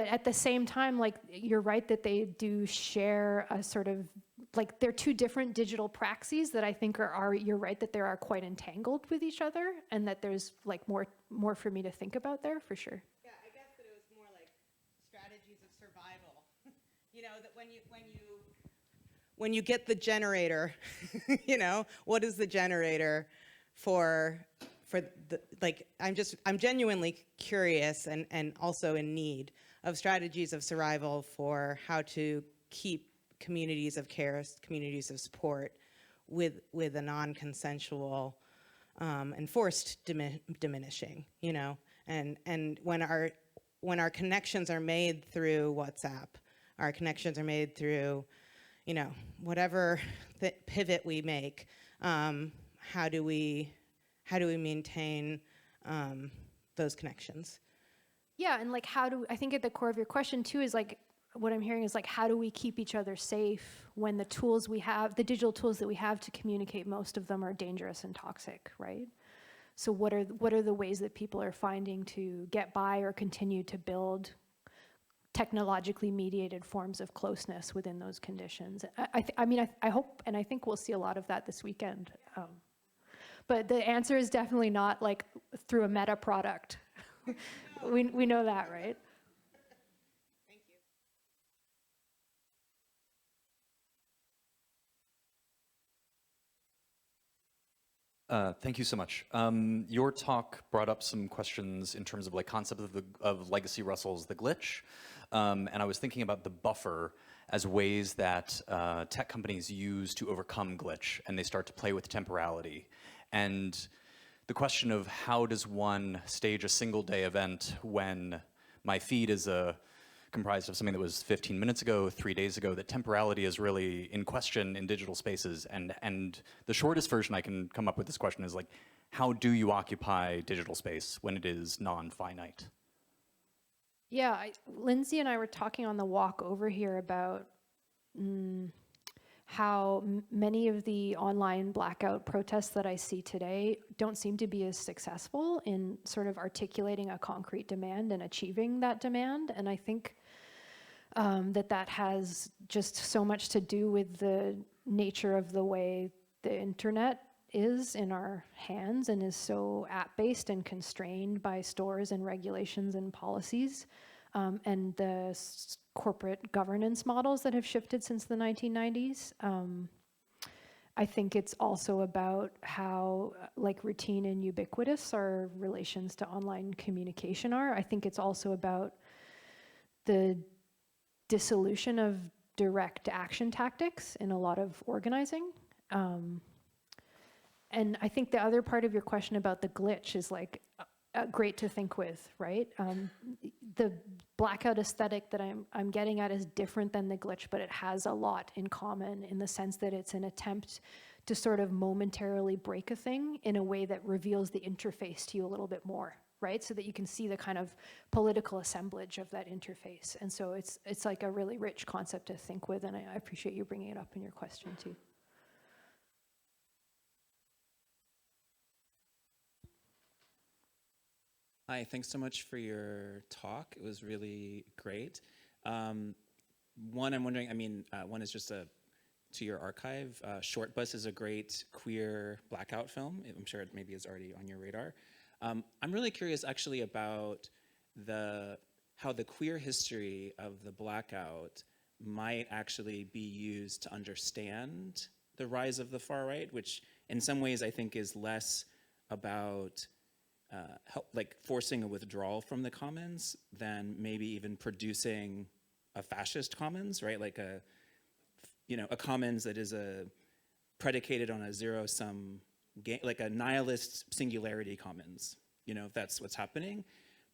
at the same time, like you're right that they do share a sort of, like they're two different digital praxis that I think you're right that they are quite entangled with each other, and that there's like more for me to think about there for sure. Yeah, I guess that it was more like strategies of survival. That when you get the generator, what is the generator for the, like, I'm genuinely curious and also in need of strategies of survival for how to keep communities of care, communities of support with a non-consensual and forced diminishing, and when our connections are made through WhatsApp, our connections are made through whatever pivot we make, how do we maintain those connections? Yeah, and like I think at the core of your question too is like, what I'm hearing is like, how do we keep each other safe when the tools we have, the digital tools that we have to communicate, most of them are dangerous and toxic, right? So what are the ways that people are finding to get by or continue to build technologically mediated forms of closeness within those conditions? I hope, and I think we'll see a lot of that this weekend. But the answer is definitely not like through a meta product. we know that, right? Thank you. Thank you so much. Your talk brought up some questions in terms of like concept of legacy Russell's The Glitch. And I was thinking about the buffer as ways that tech companies use to overcome glitch, and they start to play with temporality. And the question of how does one stage a single day event when my feed is comprised of something that was 15 minutes ago, 3 days ago, that temporality is really in question in digital spaces. And the shortest version I can come up with this question is like, how do you occupy digital space when it is non-finite? Yeah, Lindsey and I were talking on the walk over here about how many of the online blackout protests that I see today don't seem to be as successful in sort of articulating a concrete demand and achieving that demand. And I think that has just so much to do with the nature of the way the internet is in our hands and is so app-based and constrained by stores and regulations and policies, and the corporate governance models that have shifted since the 1990s. I think it's also about how like routine and ubiquitous our relations to online communication are. I think it's also about the dissolution of direct action tactics in a lot of organizing. And I think the other part of your question about the glitch is like great to think with, right? The blackout aesthetic that I'm getting at is different than the glitch, but it has a lot in common in the sense that it's an attempt to sort of momentarily break a thing in a way that reveals the interface to you a little bit more, right? So that you can see the kind of political assemblage of that interface. And so it's like a really rich concept to think with, and I appreciate you bringing it up in your question too. Hi, thanks so much for your talk. It was really great. One, I'm wondering, one is just to your archive. Short Bus is a great queer blackout film. I'm sure it maybe is already on your radar. I'm really curious actually about how the queer history of the blackout might actually be used to understand the rise of the far right, which in some ways I think is less about like forcing a withdrawal from the commons than maybe even producing a fascist commons, right? Like a commons that is predicated on a zero-sum game, like a nihilist singularity commons, if that's what's happening.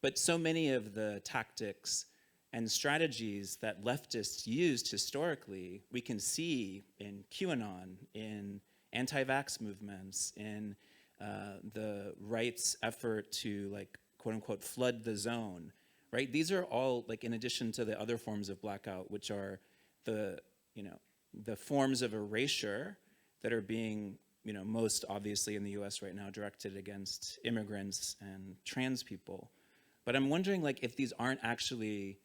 But so many of the tactics and strategies that leftists used historically, we can see in QAnon, in anti-vax movements, in the right's effort to like quote unquote flood the zone, right? These are all like in addition to the other forms of blackout, which are the forms of erasure that are being most obviously in the US right now directed against immigrants and trans people. But I'm wondering like if these aren't actually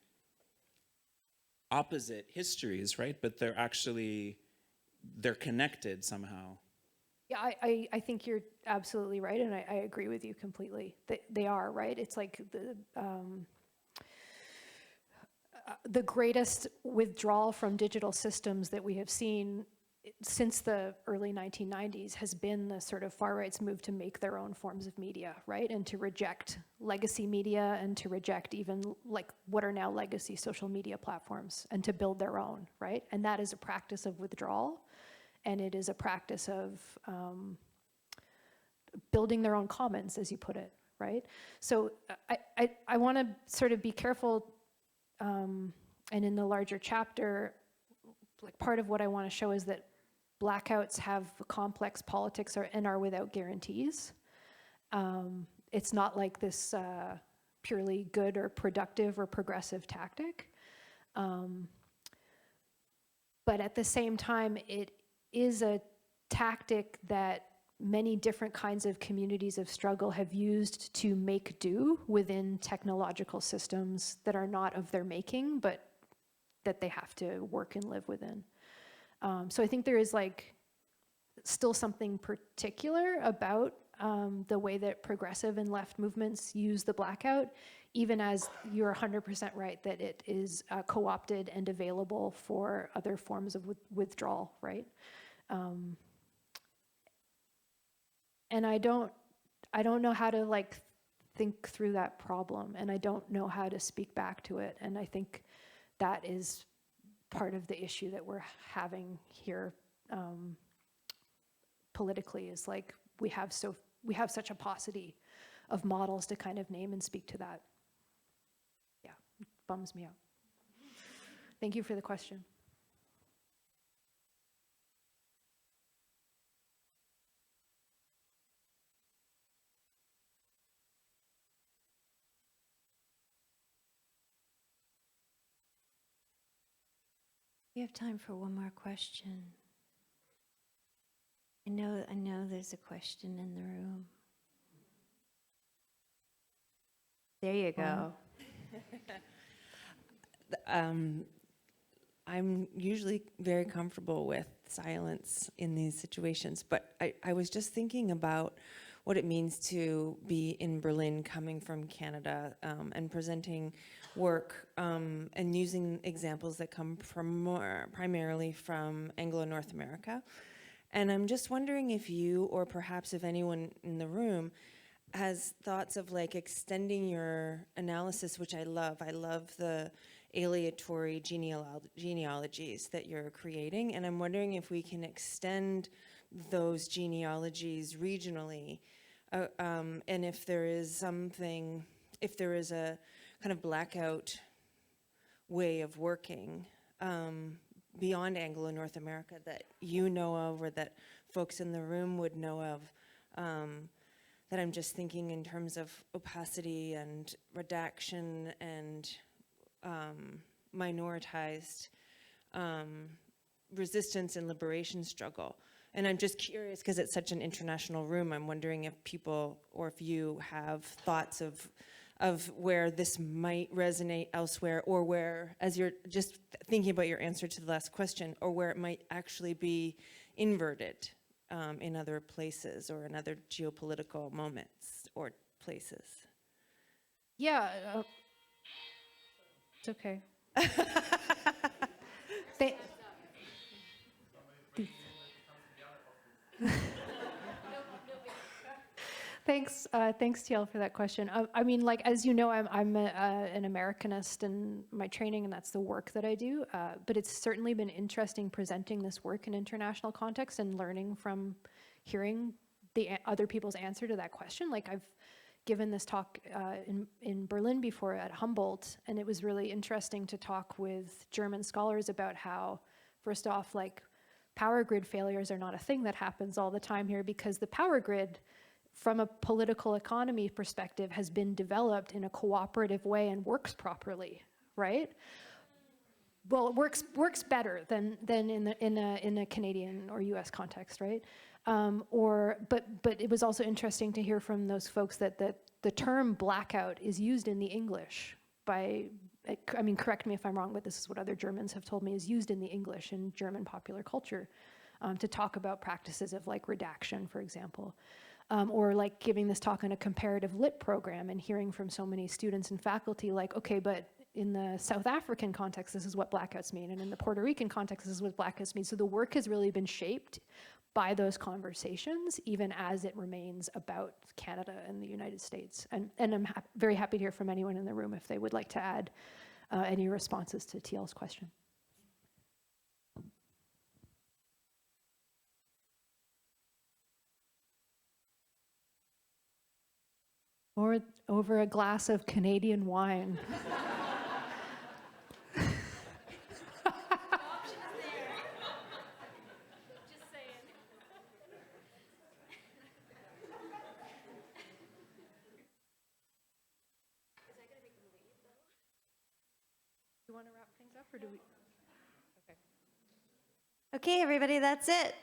opposite histories, right? But they're connected somehow. Yeah, I think you're absolutely right, and I agree with you completely. They are, right? It's like the greatest withdrawal from digital systems that we have seen since the early 1990s has been the sort of far right's move to make their own forms of media, right? And to reject legacy media and to reject even like what are now legacy social media platforms and to build their own, right? And that is a practice of withdrawal. And it is a practice of building their own commons, as you put it, right? So I want to sort of be careful, and in the larger chapter, like part of what I want to show is that blackouts have complex politics and are without guarantees. It's not like this purely good or productive or progressive tactic. But at the same time, it is a tactic that many different kinds of communities of struggle have used to make do within technological systems that are not of their making, but that they have to work and live within. So I think there is like still something particular about the way that progressive and left movements use the blackout, even as you're 100% right that it is co-opted and available for other forms of withdrawal, right? And I don't know how to like think through that problem, and I don't know how to speak back to it. And I think that is part of the issue that we're having here politically, is like we have such a paucity of models to kind of name and speak to that. Yeah, it bums me out. Thank you for the question. We have time for one more question. I know there's a question in the room. There you go. I'm usually very comfortable with silence in these situations, but I was just thinking about what it means to be in Berlin coming from Canada and presenting work and using examples that come from primarily from Anglo-North America. And I'm just wondering if you, or perhaps if anyone in the room, has thoughts of like extending your analysis, which I love. I love the aleatory genealogies that you're creating, and I'm wondering if we can extend those genealogies regionally, and if there is a kind of blackout way of working beyond Anglo-North America that you know of, or that folks in the room would know of, that I'm just thinking in terms of opacity and redaction and minoritized resistance and liberation struggle. And I'm just curious, because it's such an international room, I'm wondering if people, or if you have thoughts of where this might resonate elsewhere, or where, as you're just thinking about your answer to the last question, or where it might actually be inverted in other places or in other geopolitical moments or places. Yeah, it's okay. Thanks, TL, for that question. I mean, like, as you know, I'm an Americanist in my training, and that's the work that I do. But it's certainly been interesting presenting this work in international context and learning from hearing the other people's answer to that question. Like, I've given this talk in Berlin before at Humboldt, and it was really interesting to talk with German scholars about how, first off, like, power grid failures are not a thing that happens all the time here, because the power grid, from a political economy perspective, has been developed in a cooperative way and works properly, right? Well, it works better than in a Canadian or U.S. context, right? But it was also interesting to hear from those folks that the term blackout is used in the English by, I mean, correct me if I'm wrong, but this is what other Germans have told me, is used in the English in German popular culture to talk about practices of like redaction, for example. Or like giving this talk on a comparative lit program and hearing from so many students and faculty like, okay, but in the South African context, this is what blackouts mean, and in the Puerto Rican context, this is what blackouts mean. So the work has really been shaped by those conversations, even as it remains about Canada and the United States. And I'm very happy to hear from anyone in the room if they would like to add any responses to TL's question. Or over a glass of Canadian wine. You want to wrap things up, or do we? Okay. Okay, everybody, that's it.